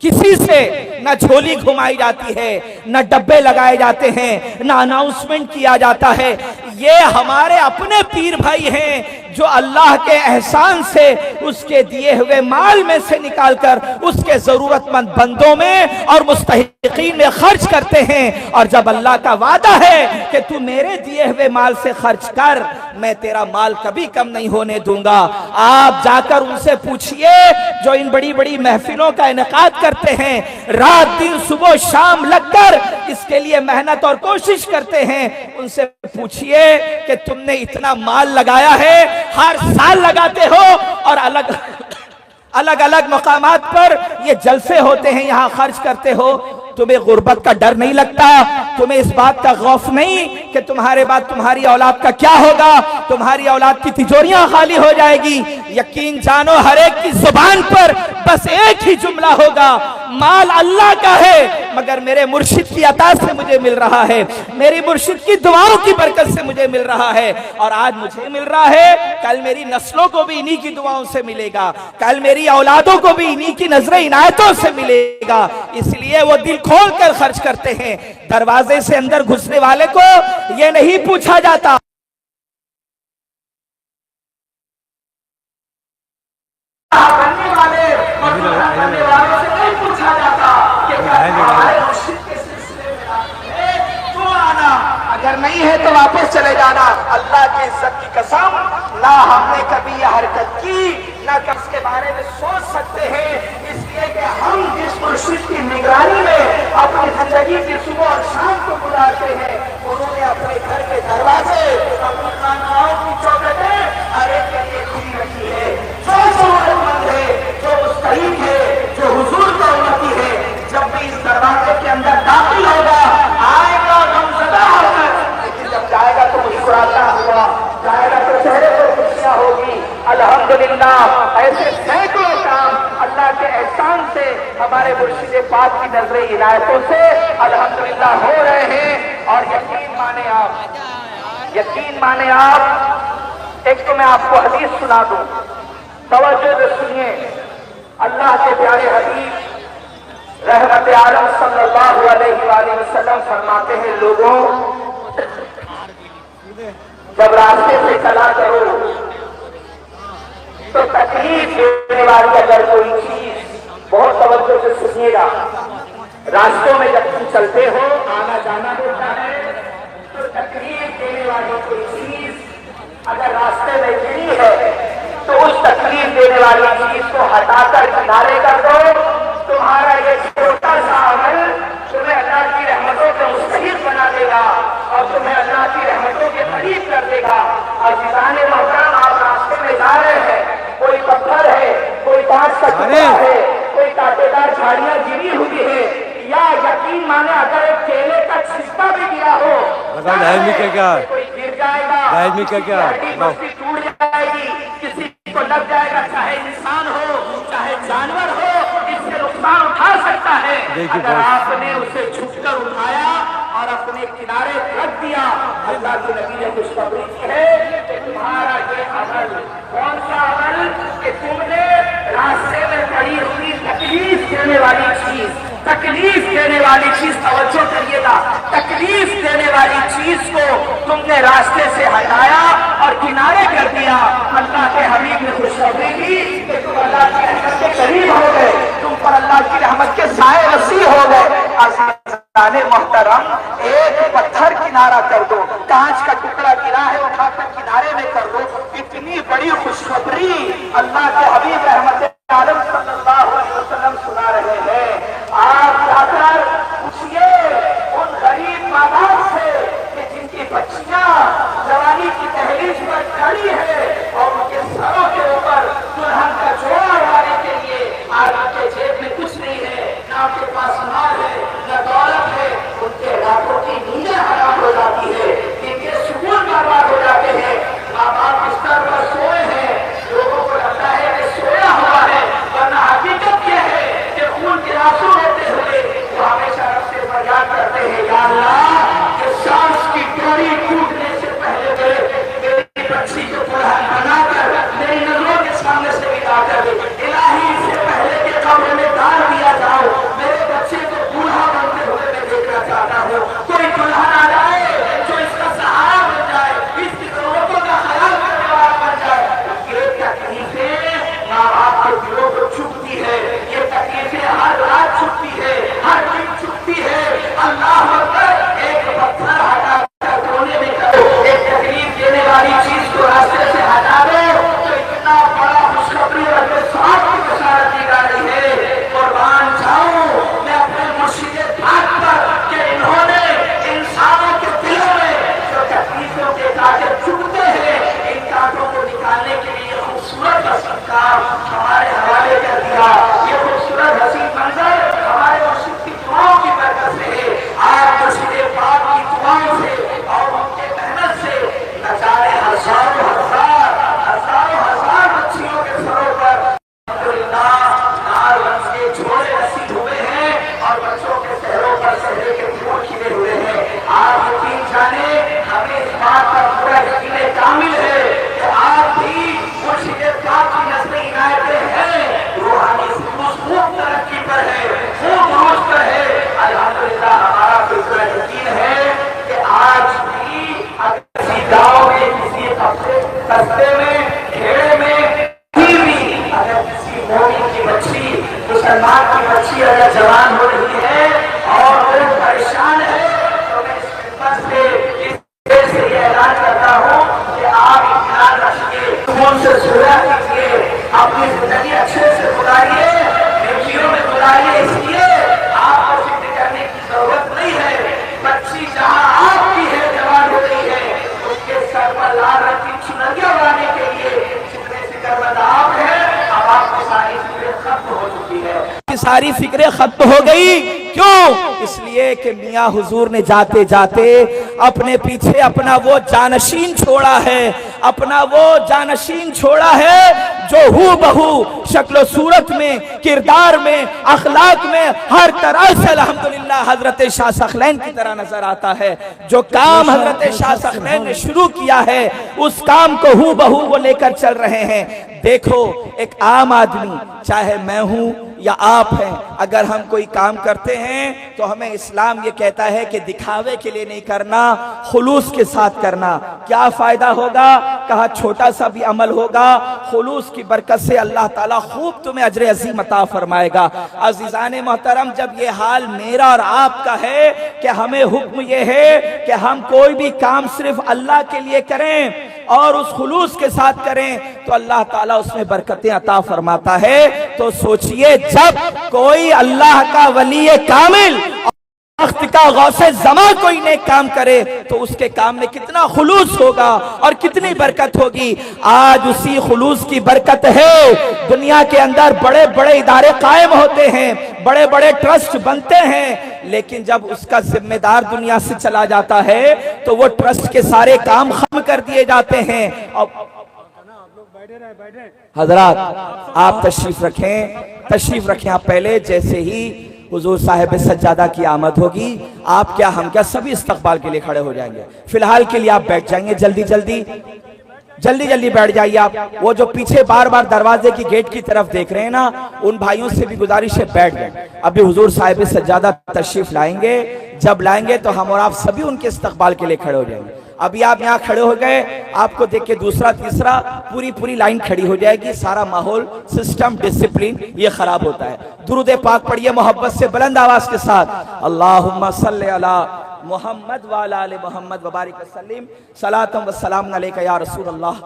किसी से न झोली घुमाई जाती है, न डब्बे लगाए जाते हैं, न अनाउंसमेंट किया जाता है। ये हमारे अपने पीर भाई हैं जो अल्लाह के एहसान से उसके दिए हुए माल में से निकालकर उसके जरूरतमंद बंदों में और मुस्तहिकीन में खर्च करते हैं। और जब अल्लाह का वादा है कि तू मेरे दिए हुए माल से खर्च कर, मैं तेरा माल कभी कम नहीं होने दूंगा। आप जाकर उनसे पूछिए जो इन बड़ी बड़ी महफिलों का इनेकाद करते हैं, रात दिन सुबह शाम लगकर इसके लिए मेहनत और कोशिश करते हैं, उनसे पूछिए कि तुमने इतना माल लगाया है, हर साल लगाते हो और अलग अलग मकामात पर ये जलसे होते हैं, यहां खर्च करते हो, तुम्हें गुर्बत का डर नहीं लगता? तुम्हें इस बात का खौफ नहीं कि तुम्हारे बाद तुम्हारी औलाद का क्या होगा? तुम्हारी औलाद की तिजोरियां खाली हो जाएगी। यकीन जानो हर एक की जुबान पर बस एक ही जुमला होगा, माल अल्लाह का है मगर मेरे मुर्शिद की अता से मुझे मिल रहा है, मेरी मुर्शिद की दुआओं की बरकत से मुझे मिल रहा है। और आज मुझे मिल रहा है, कल मेरी नस्लों को भी इन्हीं की दुआओं से मिलेगा, कल मेरी औलादों को भी इन्हीं की नजर इनायतों से मिलेगा। इसलिए वो दिल खोल कर खर्च करते हैं। दरवाजे से अंदर घुसने वाले को ये नहीं पूछा जाता बनने वाले से नहीं पूछा जाता कि क्या मुर्शिद के सिलसिले में तो आना नहीं है तो वापस चले जाना। अल्लाह की इज्जत की कसम, ना हमने कभी यह हरकत की, ना कभी इसके बारे में सोच सकते हैं, इसलिए कि हम जिस मुर्शिद की निगरानी में अपनी जिंदगी की सुबह और शाम को गुजारते हैं, उन्होंने अपने घर के दरवाजे, अपनी खानकाहों की चौखटें हर एक के लिए खुली रखी है। जो जरूरतमंद है, जो मुस्तहीक है, जो हुजूर का उम्मती है, जब भी इस दरवाजे के अंदर दाखिल होगा, आएगा गमज़दा होकर, लेकिन जब जाएगा तो मुस्कुराता हुआ जाएगा, तो चेहरे पर खुशियां होगी। अल्हम्दुलिल्लाह, ऐसे सैकड़ों काम अल्लाह के एहसान से, हमारे मुर्शिद पाक की नजरे इनायतों से अल्हम्दुलिल्लाह हो रहे हैं। और यकीन माने आप, एक तो मैं आपको हदीस सुना दूं, तवज्जो से सुनिए। अल्लाह के प्यारे हबीब रहमत आलम सल्लल्लाहु अलैहि वसल्लम फरमाते हैं, लोगों जब रास्ते से चला करो तो तकलीफ देने वाली अगर कोई चीज, बहुत तवज्जो से सुनिएगा, रास्तों में जब तुम चलते हो, आना जाना होता है, तो तकलीफ देने वाली कोई चीज अगर रास्ते में गिरी है तो उस तकलीफ देने वाली चीज को हटाकर किनारे कर दो। तुम्हारा ये छोटा सा अमल तुम्हें अल्लाह की रहमतों के मुस्तहिक बना देगा और तुम्हें अल्लाह की रहमतों के करीब कर देगा। और जिसाने मोहतरम, आप रास्ते में जा रहे हैं, कोई पत्थर है, कोई कांच का टुकड़ा है, कोई कांटेदार झाड़ियां गिरी हुई है, या यकीन माने अगर एक केले का छिलका भी गिरा हो, कोई गिर जाएगा, हड्डी टूट जाएगी, किसी को लग जाएगा, चाहे इंसान हो चाहे जानवर हो, इससे नुकसान उठा सकता है। अगर आपने उसे झुककर उठाया और अपने किनारे रख दिया, अल्लाह के नबी ने खुशखबरी की है कि तुम्हारा ये अमल, कौन सा अमल, कि तुमने रास्ते में पड़ी हुई तकलीफ देने वाली चीज, तवज्जो करिएगा, तकलीफ देने वाली चीज को तुमने रास्ते से हटाया और किनारे कर दिया। अल्लाह के हबीब ने खुशखबरी दी कि तुम अल्लाह की रहमत के करीब हो गए, तुम पर अल्लाह की रहमत के साए वसी हो गए। अज़ीज़ाने मोहतरम, एक पत्थर किनारा कर दो, कांच का टुकड़ा गिरा है, उठाकर किनारे में कर दो, इतनी बड़ी खुशखबरी अल्लाह के हबीब रहमत आलम सल्लल्लाहु अलैहि वसल्लम सुना रहे हैं। आप जाकर पूछिए उन गरीब माँ बाप से कि जिनकी बच्चियां जवानी की दहलीज पर खड़ी है और उनके सरों के ऊपर दुल्हन का जोड़ा उड़ाने के लिए आज उनके जेब में कुछ नहीं है, ना उनके पास माल है, न दौलत है, उनके रातों की नींदें हराम हो जाती है, इनके सुकून बर्बाद हो जाते हैं। माँ बाप बिस्तर पर सोए हैं, लोगों को लगता है कि सोया हुआ है, वरना हकीकत यह है कि खून के आंसू होते हुए वो हमेशा रब से फरियाद करते हैं, या अल्लाह, कि सांस की डोरी टूटने से पहले मेरी बच्ची को दुल्हन बनाकर मेरी नजरों के सामने से विदा कर दे। इलाही, इससे पहले के कब्र में डाल दिया जाओ, मेरे बच्चे को दूल्हा बनते हुए मैं देखना चाहता हूँ। कोई दुल्हन आ जाए जो इसका सहारा बन जाए, इसकी जरूरतों का ख्याल करने वाला बन जाए। ये तकलीफें माँ बाप के दिलों को चुभती है, ये तकलीफें हर रात चुभती है, हर दिन चुभती है। अल्लाह अकबर, एक पत्थर हटाकर कोने में करो, एक तकलीफ देने वाली चीज को रास्ते से हटा दो, तो इतना बड़ा खुशखबरी अपने साथ की बशारत दी जा रही है। कुर्बान जाऊं मैं अपने मुर्शिद पाक पर कि इन्होंने इंसानों के दिलों में जो तकलीफों के कांटे चुभते हैं, इन कांटों को निकालने के लिए खूबसूरत हसीन काम हमारे हवाले कर दिया। ये खूबसूरत हसीन मंजर हमारे मुर्शिद की दुआओं की बरकत से है। आज मुर्शिद पाक की दुआओं से और उनके मेहनत से न जाने हजारों हजार बच्चियों के सरों पर झोले नसीब हुए हैं और बच्चों के चेहरों पर चेहरे के फूल खिले हुए हैं। आप यकीन जाने, हमें इस बात का पूरा यकीन कामिल है कि आप भी मुर्शिद पाक की नज़रें इनायतें हैं, रूहानी खूब तरक्की पर है, खूब रोज पर है। अल्हम्दुलिल्लाह, हमारा पूरा यकीन है कि आज भी किसी गाँव में, किसी कस्बे में, खेड़े में अगर किसी मोमिन की बच्ची, मुसलमान की बच्ची अगर जवान हो रही है और वो परेशान है, तो मैं इस खिदमत से, इस सारी फिक्रें खत्म हो गई। क्यों? इसलिए कि मियां हुजूर ने जाते जाते अपने पीछे अपना वो जानशीन छोड़ा है, अपना वो जानशीन छोड़ा है जो हू बहू शक्ल सूरत में, किरदार में, अखलाक में, हर तरह से अल्हम्दुलिल्लाह हजरत शाह सखलैन की तरह नजर आता है। जो काम हजरत शाह सखलैन ने शुरू किया है उस काम को हू बहू वो लेकर चल रहे हैं। देखो, एक आम आदमी, चाहे मैं हूं या आप हैं, अगर हम कोई काम करते हैं तो हमें इस्लाम ये कहता है कि दिखावे के लिए नहीं करना, खुलूस के साथ करना। क्या फायदा होगा? कहा छोटा सा भी अमल होगा, खुलूस की बरकत से अल्लाह ताला खूब तुम्हें अजर अजीम अता फरमाएगा। अजीजान मोहतरम, जब ये हाल मेरा और आपका है कि हमें हुक्म ये है कि हम कोई भी काम सिर्फ अल्लाह के लिए करें और उस खुलूस के साथ करें तो अल्लाह ताला उसमें बरकतें अता फरमाता है। तो सोचिए, जब कोई अल्लाह का वली कामिल वक्त का गौसे ज़मा कोई नेक काम करे तो उसके काम में कितना खुलूस होगा और कितनी बरकत होगी। आज उसी खुलूस की बरकत है, दुनिया के अंदर बड़े बड़े इदारे कायम होते हैं, बड़े बड़े ट्रस्ट बनते हैं, लेकिन जब उसका जिम्मेदार दुनिया से चला जाता है तो वो ट्रस्ट के सारे काम खत्म कर दिए जाते हैं। हजरात, आप तशरीफ रखें आप पहले। जैसे ही हुजूर साहिब सज्जादा की आमद होगी, आप क्या हम क्या सभी इस्तकबाल के लिए खड़े हो जाएंगे। फिलहाल के लिए आप बैठ जाएंगे, जल्दी जल्दी बैठ जाइए आप। वो जो पीछे बार बार दरवाजे की गेट की तरफ देख रहे हैं ना, उन भाइयों से भी गुजारिश है बैठ गए। अभी हुजूर साहिब सज्जादा तशरीफ लाएंगे, जब लाएंगे तो हम और आप सभी उनके इस्तकबाल के लिए खड़े हो जाएंगे। अभी आप यहाँ खड़े हो गए, आपको देख के दूसरा तीसरा पूरी लाइन खड़ी हो जाएगी। सारा माहौल, सिस्टम, डिसिप्लिन ये खराब होता है। दुरूद पाक पढ़िए मोहब्बत से बुलंद आवाज के साथ। अल्लाहुम्मा सल्ली अला मोहम्मद व अला आले मोहम्मद व बारिक वसल्लिम सलातम व सलाम अलैका या रसूलल्लाह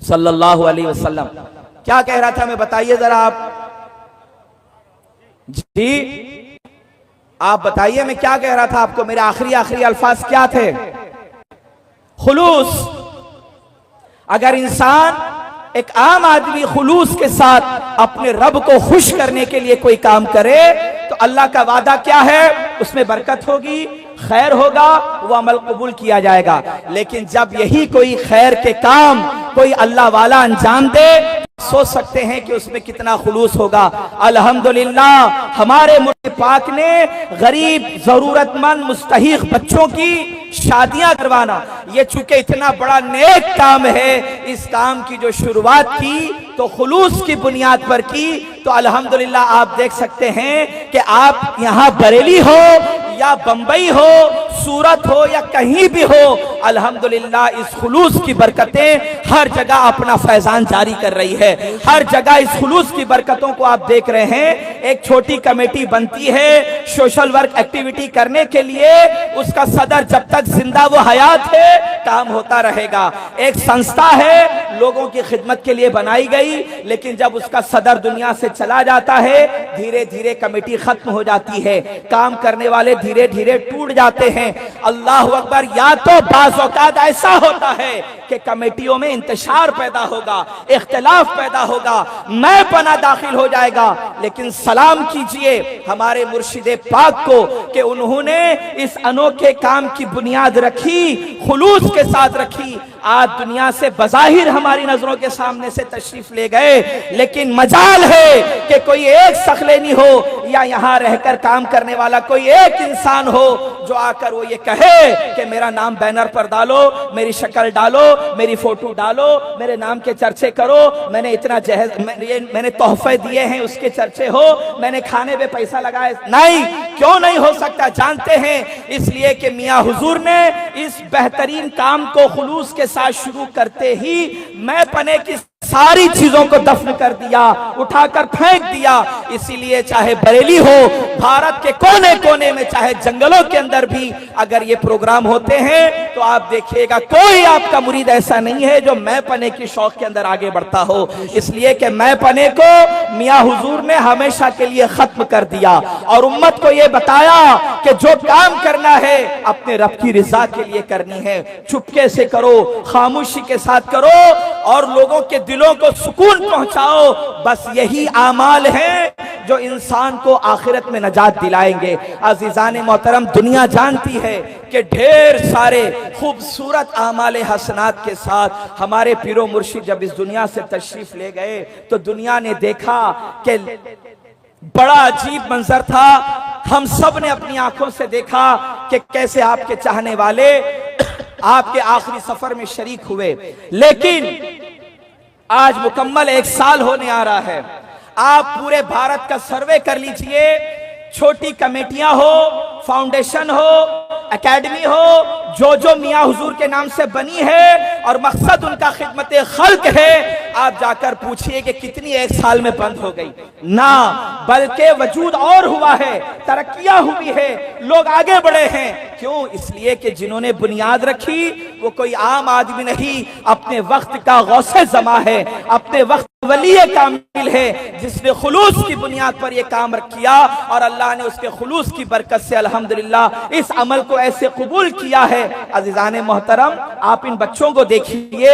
सल्लल्लाहु अलैहि वसल्लम। क्या कह रहा था मैं, बताइए जरा आप जी, आप बताइए मैं क्या कह रहा था आपको। मेरे आखिरी अल्फाज क्या थे? खुलूस। अगर इंसान, एक आम आदमी खुलूस के साथ अपने रब को खुश करने के लिए कोई काम करे तो अल्लाह का वादा क्या है? उसमें बरकत होगी, खैर होगा, वो अमल कबूल किया जाएगा। लेकिन जब यही कोई खैर के काम कोई अल्लाह वाला अंजाम दे, सोच सकते हैं कि उसमें कितना खुलूस होगा। अल्हम्दुलिल्लाह हमारे मुल्क पाक ने गरीब, जरूरतमंद, मुस्तहिक बच्चों की शादियां करवाना, ये चूंकि इतना बड़ा नेक काम है, इस काम की जो शुरुआत की तो खुलूस की बुनियाद पर की। तो अल्हम्दुलिल्लाह आप देख सकते हैं कि आप यहाँ बरेली हो या बंबई हो, सूरत हो या कहीं भी हो, अल्हम्दुलिल्लाह इस खुलूस की बरकतें हर जगह अपना फैजान जारी कर रही है। हर जगह इस खुलूस की बरकतों को आप देख रहे हैं। एक छोटी कमेटी बनती है सोशल वर्क एक्टिविटी करने के लिए, उसका सदर जब तक जिंदा वो हयात है काम होता रहेगा। एक संस्था है लोगों की खिदमत के लिए बनाई गई, लेकिन जब उसका सदर दुनिया से चला जाता है धीरे धीरे कमेटी खत्म हो जाती है, काम करने वाले धीरे धीरे टूट जाते हैं। अल्लाह अकबर। या तो बाज़ औक़ात ऐसा होता है कि कमेटियों में इंतशार पैदा होगा, इख्तिलाफ पैदा होगा, मैं पना दाखिल हो जाएगा। लेकिन सलाम कीजिए हमारे मुर्शिदे पाक को कि उन्होंने इस अनोखे काम की बुनियाद रखी, खुलूस के साथ रखी। आज दुनिया से बज़ाहिर हमारी नजरों के सामने से तशरीफ ले गए, लेकिन मजाल है कि कोई एक सखलेनी हो या यहाँ रहकर काम करने वाला कोई एक इंसान हो जो आकर वो ये कहे कि मेरा नाम बैनर पर डालो, मेरी शक्ल डालो, मेरी फोटो डालो, मेरे नाम के चर्चे करो, मैंने इतना जहेज, मैंने तोहफे दिए हैं उसके चर्चे हो, मैंने खाने पे पैसा लगाया। नहीं, क्यों नहीं हो सकता? जानते हैं इसलिए कि मियां हुजूर ने इस बेहतरीन काम को खुलूस के साथ शुरू करते ही मैं पने की सारी चीजों को दफन कर दिया, उठाकर फेंक दिया। इसीलिए चाहे बरेली हो, भारत के कोने कोने में, चाहे जंगलों के अंदर भी अगर ये प्रोग्राम होते हैं तो आप देखिएगा कोई आपका मुरीद ऐसा नहीं है जो मैं पने की शौक के अंदर आगे बढ़ता हो। इसलिए कि मैं पने को मियां हुजूर ने हमेशा के लिए खत्म कर दिया और उम्मत को यह बताया कि जो काम करना है अपने रब की रिजा के लिए करनी है, चुपके से करो, खामोशी के साथ करो और लोगों के दिलों दिलों को सुकून पहुंचाओ। बस यही आमाल हैं जो इंसान को आखिरत में नजात दिलाएंगे। अजीजान मोहतरम, दुनिया जानती है कि ढेर सारे खूबसूरत आमाल हसनात के साथ हमारे पीरो मुर्शिद जब इस दुनिया से तशरीफ ले गए तो दुनिया ने देखा कि बड़ा अजीब मंजर था। हम सब ने अपनी आंखों से देखा कि कैसे आपके चाहने वाले आपके आखिरी सफर में शरीक हुए। लेकिन आज मुकम्मल 1 साल होने आ रहा है। आप पूरे भारत का सर्वे कर लीजिए, छोटी कमेटियां हो, फाउंडेशन हो, एकेडमी हो, जो मियां हुजूर के नाम से बनी है और मकसद उनका खिदमत खल्क है, आप जाकर पूछिए कि कितनी 1 साल में बंद हो गई ना, बल्कि वजूद और हुआ है, तरक्कियां हुई है, लोग आगे बढ़े हैं। क्यों? इसलिए कि जिन्होंने बुनियाद रखी वो कोई आम आदमी नहीं, अपने वक्त का गौसे जमा है, अपने वक्त वली कामिल है, जिसने खुलूस की बुनियाद पर यह काम किया और अल्लाह ने उसके खुलूस की बरकत से अल्हम्दुलिल्लाह इस अमल को ऐसे कबूल किया है। अज़ीज़ान मोहतरम, आप इन बच्चों को देखिए,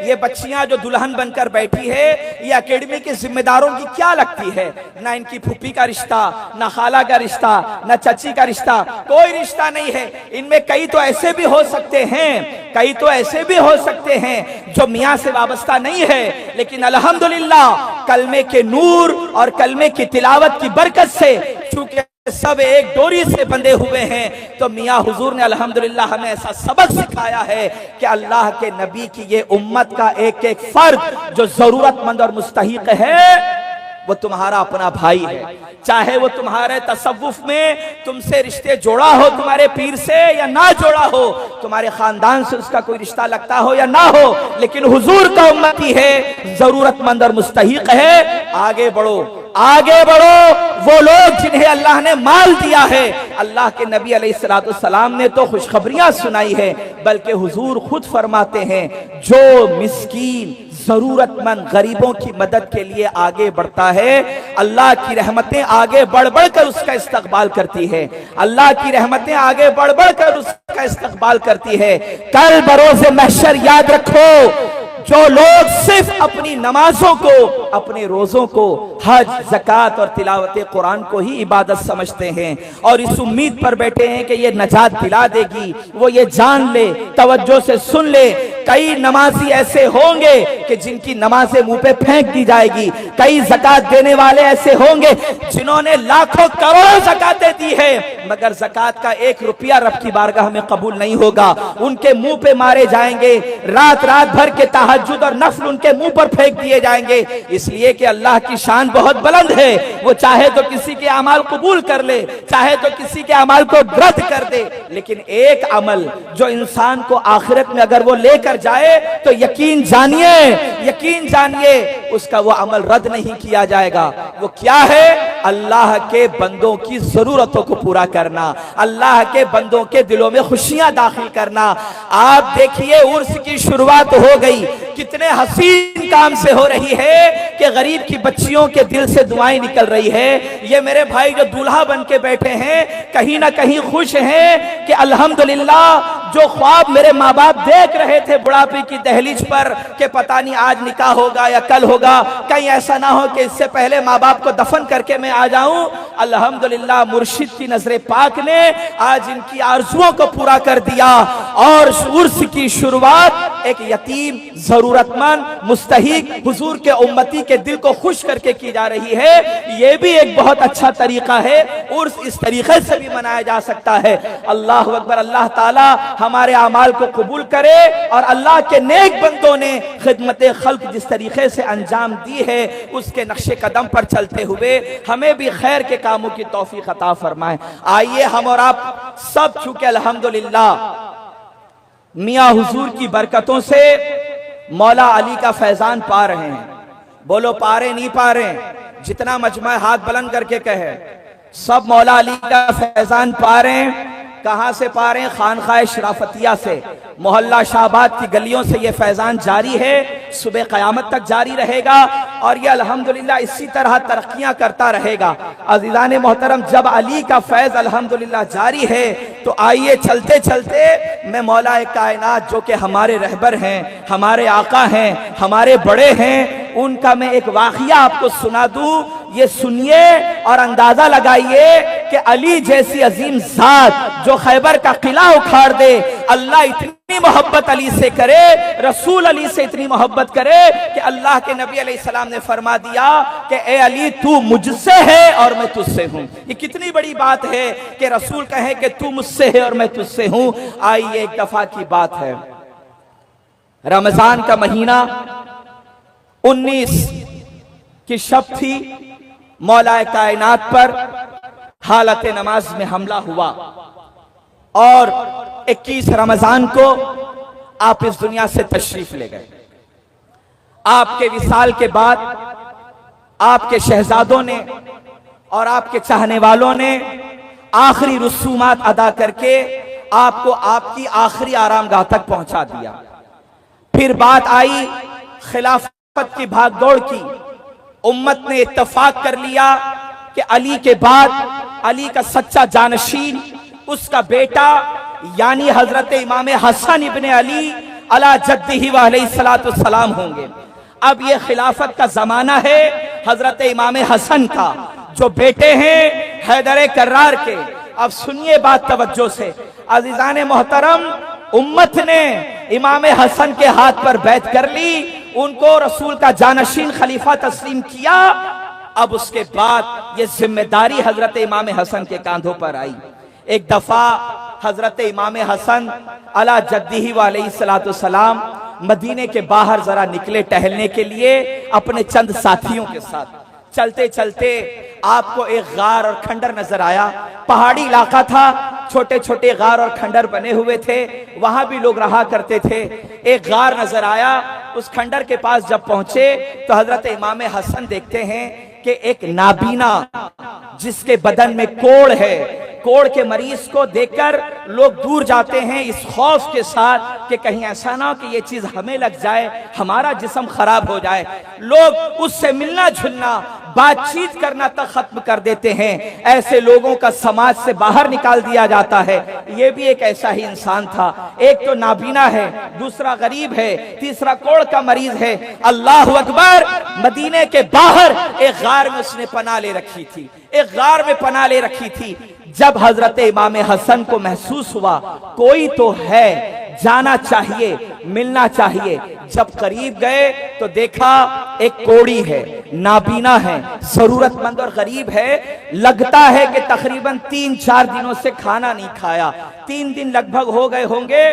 ये बच्चियां जो दुल्हन बनकर बैठी है, ये एकेडमी के जिम्मेदारों की क्या लगती है? ना इनकी फूफी का रिश्ता, ना खाला का रिश्ता, ना चाची का रिश्ता, कोई रिश्ता नहीं है। इनमें कई तो ऐसे भी हो सकते हैं, कई तो ऐसे भी हो सकते हैं जो मियाँ से वाबस्ता नहीं है, लेकिन अल्हम्दुलिल्लाह कलमे के नूर और कलमे की तिलावत की बरकत से चूंकि सब एक डोरी से बंधे हुए हैं, तो मियाँ हुजूर ने अल्हम्दुलिल्लाह हमें ऐसा सबक सिखाया है कि अल्लाह के नबी की ये उम्मत का एक एक फर्द जो जरूरतमंद और मुस्तहिक है वो तुम्हारा अपना भाई है। चाहे वो तुम्हारे तसव्वुफ में तुमसे रिश्ते जोड़ा हो, तुम्हारे पीर से या ना जोड़ा हो, तुम्हारे खानदान से उसका कोई रिश्ता लगता हो या ना हो, लेकिन हुजूर का उम्मती है, जरूरतमंद और मुस्तहिक है। आगे बढ़ो, आगे बढ़ो। वो लोग जिन्हें अल्लाह ने माल दिया है, अल्लाह के नबी अलैहिस्सलाम ने तो खुशखबरियां सुनाई है, बल्कि हुजूर खुद फरमाते हैं जो मिस्कीन जरूरतमंद गरीबों की मदद के लिए आगे बढ़ता है, अल्लाह की रहमतें आगे बढ़ बढ़ कर उसका इस्तकबाल करती है। अल्लाह की रहमतें आगे बढ़ बढ़ कर उसका इस्तकबाल करती है। कल बरोज़े महशर याद रखो, जो लोग सिर्फ अपनी नमाजों को, अपने रोजों को, हज, ज़कात और तिलावत कुरान को ही इबादत समझते हैं और इस उम्मीद पर बैठे हैं कि ये नजात दिला देगी, वो ये जान ले, तवज्जो से सुन ले, कई नमाजी ऐसे होंगे कि जिनकी नमाजें मुंह पे फेंक दी जाएगी, कई ज़कात देने वाले ऐसे होंगे जिन्होंने लाखों करोड़ों ज़कातें दी है, मगर ज़कात का 1 रुपया रब की बारगाह में कबूल नहीं होगा। उनके मुंह पे मारे जाएंगे, रात रात भर के तहज्जुद और नफ्ल उनके मुंह पर फेंक दिए जाएंगे, इसलिए कि अल्लाह की शान बहुत बुलंद है। वो चाहे तो किसी के अमाल कबूल कर ले, चाहे तो किसी के अमाल को रद्द कर दे, लेकिन एक अमल जो इंसान को आखिरत में अगर वो लेकर जाए तो यकीन जानिए उसका वो अमल रद्द नहीं किया जाएगा। वो क्या है? अल्लाह के बंदों की जरूरतों को पूरा करना, अल्लाह के बंदों के दिलों में खुशियां दाखिल करना। आप देखिए, उर्स की शुरुआत हो गई, कितने हसीन काम से हो रही है कि गरीब की बच्चियों के दिल से दुआएं निकल रही है। ये मेरे भाई जो दूल्हा बन के बैठे हैं, कहीं ना कहीं खुश हैं कि अल्हम्दुलिल्लाह जो ख्वाब मेरे माँ बाप देख रहे थे बुढ़ापे की दहलीज पर कि पता नहीं आज निकाह होगा या कल होगा, कहीं ऐसा ना हो कि इससे पहले माँ बाप को दफन करके मैं आ जाऊं, अल्हम्दुलिल्लाह मुर्शिद की नजरे पाक ने आज इनकी आरजुओं को पूरा कर दिया और उर्स की शुरुआत एक यतीम, जरूरतमंद, मुस्तहिक हुजूर के उम्मती के दिल को खुश करके की जा रही है। ये भी एक बहुत अच्छा तरीका है, उर्स इस तरीके से भी मनाया जा सकता है। अल्लाह अकबर। अल्लाह ताला हमारे अमाल को कबूल करे और अल्लाह के नेक बंदों ने खिदमत खल्क जिस तरीके से अंजाम दी है उसके नक्शे कदम पर चलते हुए हमें भी खैर के कामों की तौफीक अता फरमाए। आइए हम और आप सब चूंकि अल्हम्दुलिल्लाह मियाँ हुजूर की बरकतों से मौला अली का फैजान पा रहे हैं। बोलो पा रहे नहीं पा रहे? जितना मजमा हाथ बुलंद करके कहे, सब मौला अली का फैजान पा रहे हैं। कहां से पा रहे हैं? खानकाह शराफतिया से, मोहल्ला शाहबाद की गलियों से ये फैजान जारी है, सुबह क़यामत तक जारी रहेगा और ये अल्हम्दुलिल्लाह इसी तरह तरक्कियां करता रहेगा। अज़ीज़ान मोहतरम, जब अली का फैज़ अल्हम्दुलिल्लाह जारी है तो आइए चलते चलते मैं मौला कायनात जो कि हमारे रहबर हैं, हमारे आका हैं, हमारे बड़े हैं, उनका मैं एक वाक़िया आपको सुना दूं। ये सुनिए और अंदाजा लगाइए कि अली जैसी अजीम जात जो खैबर का किला उखाड़ दे, अल्लाह इतनी मोहब्बत अली से करे, रसूल अली से इतनी मोहब्बत करे कि अल्लाह के नबी अलैहिस्सलाम ने फरमा दिया कि ए अली तू मुझसे है और मैं तुझसे हूं। ये कितनी बड़ी बात है कि रसूल कहे कि तू मुझसे है और मैं तुझसे हूं। आइए एक दफा की बात है, रमजान का महीना 19 की शब थी। मौला कायनात पर हालत नमाज में हमला हुआ और 21 रमजान को आप इस दुनिया से तशरीफ ले गए। आपके विसाल के बाद आपके शहजादों ने और आपके चाहने वालों ने आखिरी रसूमात अदा करके आपको आपकी आखिरी आरामगाह तक पहुंचा दिया। फिर बात आई खिलाफत की भागदौड़ की। उम्मत ने इत्तफाक कर लिया कि अली के बाद अली का सच्चा जानशीन उसका बेटा यानी हजरत इमाम हसन इब्ने अली अला जद्दिही व अलैहिस्सलातु वस्सलाम होंगे। अब ये खिलाफत का जमाना है हजरत इमाम हसन का, जो बेटे हैं हैदर कर्रार के। अब सुनिए बात तवज्जो से अजीजान मोहतरम, उम्मत ने इमाम हसन के हाथ पर बैत कर ली, उनको रसूल का जानशीन खलीफा तस्लीम किया। अब उसके बाद ये जिम्मेदारी हजरत इमाम हसन के कांधों पर आई। एक दफा हजरत इमाम हसन अला जद्दिही व अलैहिस्सलातु वस्सलाम मदीने के बाहर जरा निकले टहलने के लिए अपने चंद साथियों के साथ। चलते चलते आपको एक गार और खंडर नजर आया। पहाड़ी इलाका था, छोटे छोटे गार और खंडर बने हुए थे, वहां भी लोग रहा करते थे। एक गार नजर आया, उस खंडर के पास जब पहुंचे तो हजरत इमाम हसन देखते हैं कि एक नाबीना जिसके बदन में कोढ़ है, कोढ़ के मरीज को देखकर लोग दूर जाते हैं इस खौफ के साथ कि कहीं ऐसा ना हो कि ये चीज हमें लग जाए, हमारा जिस्म खराब हो जाए। लोग उससे मिलना जुलना बातचीत करना तक खत्म कर देते हैं। ऐसे लोगों का समाज से बाहर निकाल दिया जाता है। ये भी एक ऐसा ही इंसान था। एक तो नाबीना है, दूसरा गरीब है, तीसरा कोढ़ का मरीज है। अल्लाह अकबर। मदीने के बाहर एक गार में उसने पनाह ले रखी थी, एक गार में पनाह ले रखी थी। जब हजरत इमाम हसन को महसूस हुआ कोई तो है, जाना चाहिए, मिलना चाहिए। जब करीब गए तो देखा एक कोढ़ी है, नाबीना है, जरूरतमंद और गरीब है। लगता है कि तकरीबन 3-4 दिनों से खाना नहीं खाया, 3 दिन लगभग हो गए होंगे,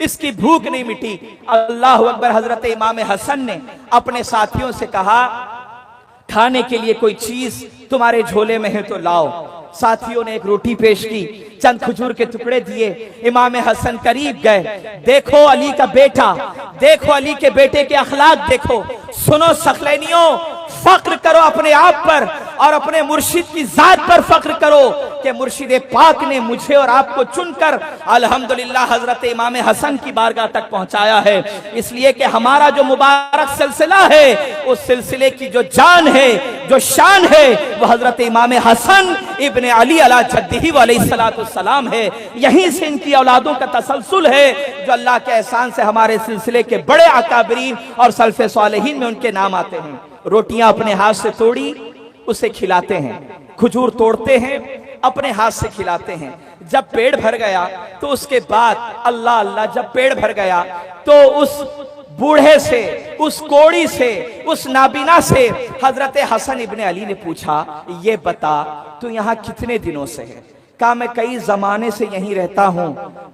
इसकी भूख नहीं मिटी। अल्लाह अकबर। हजरत इमाम हसन ने अपने साथियों से कहा खाने के लिए कोई चीज तुम्हारे झोले में है तो लाओ। साथियों ने एक रोटी पेश की, चंद खजूर के टुकड़े दिए। इमाम हसन करीब गए। देखो अली का बेटा, देखो अली के बेटे के अखलाक देखो। सुनो सखलैनियों, फक्र करो अपने आप पर और अपने मुर्शिद की जात पर फक्र करो कि मुर्शिद पाक ने मुझे और आपको चुनकर अल्हम्दुलिल्लाह हजरत इमाम हसन की बारगाह तक पहुंचाया है। इसलिए कि हमारा जो मुबारक सिलसिला है, उस सिलसिले की जो जान है, जो शान है, वह हजरत इमाम हसन इब्ने अली अला जद्दिही व अलैहिस्सलातु वस्सलाम है। यहीं से इनकी औलादों का तसलसल है, जो अल्लाह के एहसान से हमारे सिलसिले के बड़े अकाबरीन और सल्फ़े सालिहीन में उनके नाम आते हैं। रोटियां अपने हाथ से तोड़ी, उसे खिलाते हैं। खजूर तोड़ते हैं, अपने हाथ से खिलाते हैं। जब पेट भर गया तो उसके बाद अल्लाह अल्लाह, जब पेट भर गया तो उस बूढ़े से, उस कोढ़ी से, उस नाबीना से हजरत हसन इब्ने अली ने पूछा, ये बता तू यहाँ कितने दिनों से है? कहा मैं कई जमाने से यहीं रहता हूँ।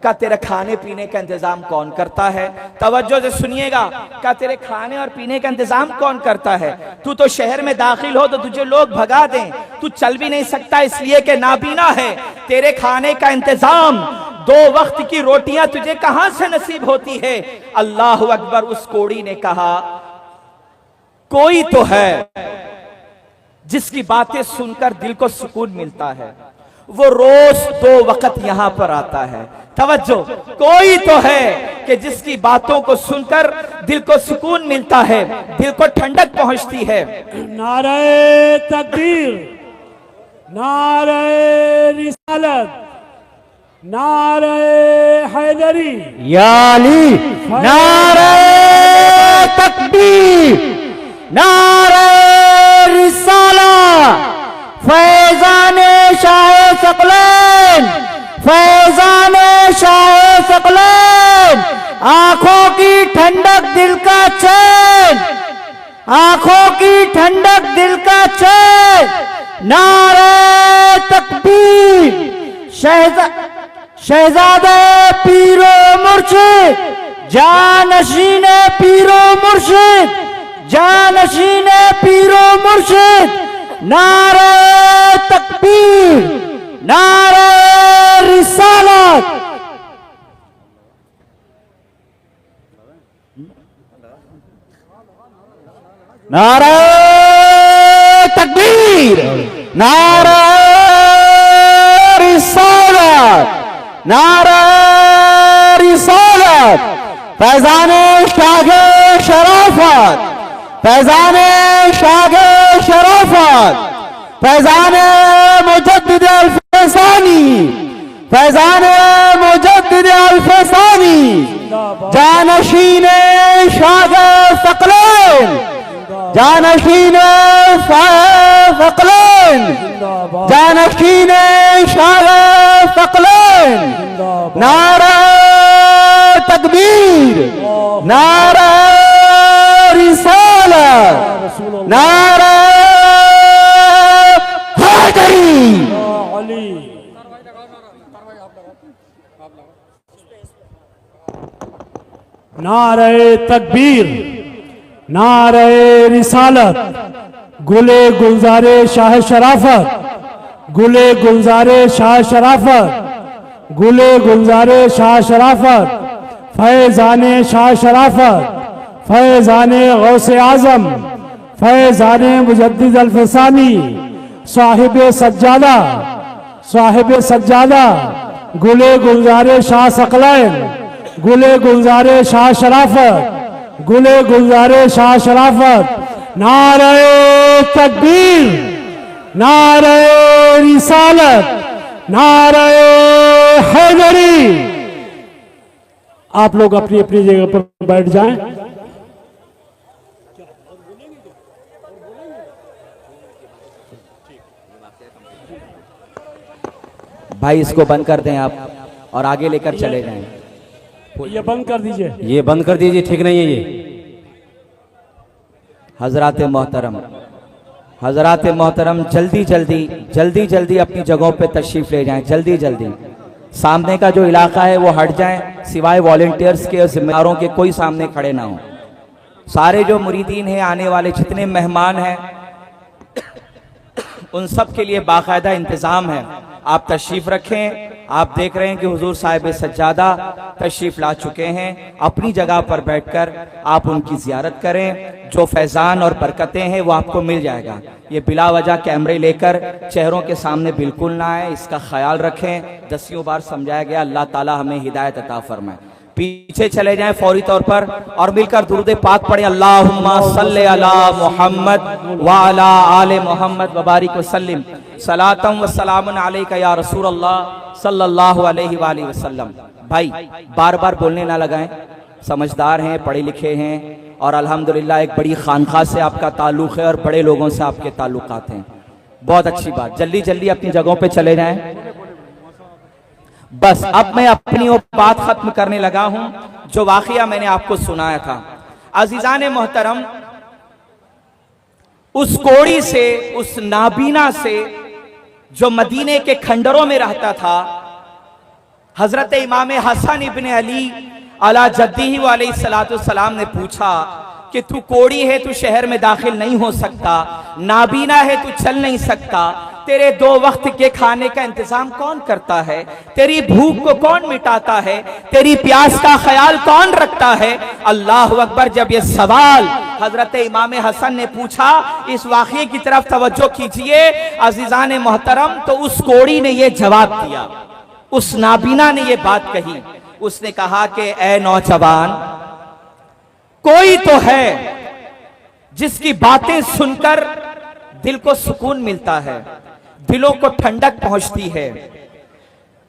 कहा तेरा खाने पीने का इंतजाम कौन करता है? तवज्जो से सुनिएगा। कहा तेरे खाने और पीने का इंतजाम कौन करता है? तू तो शहर में दाखिल हो तो तुझे लोग भगा दें, तू चल भी नहीं सकता इसलिए कि नाबीना है। तेरे खाने का इंतजाम, 2 वक्त की रोटियां तुझे कहां से नसीब होती है? अल्लाह अकबर। उस कोढ़ी ने कहा कोई तो है जिसकी बातें सुनकर दिल को सुकून मिलता है, वो रोज 2 वक्त यहां पर आता है। तवज्जो, कोई तो है कि जिसकी बातों को सुनकर दिल को सुकून मिलता है, दिल को ठंडक पहुंचती है। नारे तकबीर, नारे रिसालत, नारे हैदरी, या अली, नारे तकबीर, नारे रिसाला, फैजाने शाह सकलैन, फैजाने शाह सकलैन, आंखों की ठंडक दिल का चैन, आंखों की ठंडक दिल का चैन, नारे तकबीर, शहजादे पीरो मुर्शिद, जानशीन पीरो मुर्शिद, जानशीन पीरो मुर्शिद, नारे तकबीर, नारे रिसालत। नारे तकबीर, नारे रिसालत, नारे रिसालत, फैजाने शागे शराफत, फैजाने शागे शराफत, फैजाने मुजद्दिद अल-फैसानी, फैजाने मुजद्दिद अल-फैसानी, जानशीन शागे सकलैन, जानशीन सकलैन, जानशीन शाह सकलैन, नारे तकबीर, नारे रिसालत, नारे हैदरी। नारे तकबीर, नारे रिसालत, गुले गुलजारे शाह शराफत, गुले गुलजारे शाह शराफत, गुले गुलजारे शाह शराफत, फैजाने शाह शराफत, फैजाने गौसे आजम, फैजाने मुजद्दिद अल-फसानी, साहिब सज्जादा, साहिब सज्जादा, गुले गुलजारे शाह सकलैन, गुले गुलजारे शाह शराफत, गुले गुलजारे शाह शराफत, नारे तकबीर, नारे रिसालत, नारे हैदरी। आप लोग अपनी अपनी जगह पर बैठ जाएं। भाई इसको बंद कर दें आप और आगे लेकर चले जाएं। ये बंद कर दीजिए, ये बंद कर दीजिए, ठीक नहीं है ये। हजरात मोहतरम, हजरात मोहतरम, जल्दी जल्दी जल्दी जल्दी अपनी जगहों पे तशरीफ ले जाएं, जल्दी जल्दी। सामने का जो इलाका है वो हट जाएं, सिवाय वॉलंटियर्स के और जिम्मेदारों के कोई सामने खड़े ना हो। सारे जो मुरीदीन हैं, आने वाले जितने मेहमान हैं, उन सब के लिए बाकायदा इंतजाम है। आप तशरीफ रखें। आप देख रहे हैं कि हुजूर साहिब सज्जादा तशरीफ ला चुके हैं। अपनी जगह पर बैठकर आप उनकी जियारत करें। जो फैजान और बरकतें हैं वो आपको मिल जाएगा। ये बिला वजह कैमरे लेकर चेहरों के सामने बिल्कुल ना आए, इसका ख्याल रखें। दसियों बार समझाया गया। अल्लाह ताला हमें हिदायत अता फरमाए। पीछे चले जाएं फौरी तौर पर और मिलकर दुरूद पाक पढ़ें। अल्लाहुम्मा सल्ले अला मुहम्मद व अला आले मुहम्मद व बारिक वसल्लिम सलातम व सलामुन अलैका या रसूल अल्लाह सल्लल्लाहु अलैहि वसल्लम। भाई बार बार बोलने ना लगाएं। समझदार हैं, पढ़े लिखे हैं और अल्हम्दुलिल्लाह एक बड़ी खानखा से आपका ताल्लुक़ है और बड़े लोगों से आपके ताल्लुकात हैं। बहुत अच्छी बात। जल्दी जल्दी अपनी जगहों पे चले जाएं। बस अब मैं अपनी वो बात खत्म करने लगा हूं जो वाकया मैंने आपको सुनाया था। अजीजान मोहतरम, उस कोड़ी से, उस नाबीना से जो मदीने के खंडरों में रहता था, हजरत इमाम हसन इब्न अली अला जद्दीही व अलैहिस्सलातु वस्सलाम ने पूछा कि तू कोड़ी है, तू शहर में दाखिल नहीं हो सकता, नाबीना है, तू चल नहीं सकता, तेरे 2 वक्त के खाने का इंतजाम कौन करता है, तेरी भूख को कौन मिटाता है, तेरी प्यास का ख्याल कौन रखता है। अल्लाह अकबर। जब ये सवाल हजरत इमाम हसन ने पूछा, इस वाक़ये की तरफ तवज्जो कीजिए अजीजान मोहतरम, तो उस कोड़ी ने ये जवाब दिया, उस नाबीना ने ये बात कही। उसने कहा कि ए नौजवान, कोई तो है जिसकी बातें सुनकर दिल को सुकून मिलता है, दिलों को ठंडक पहुंचती है।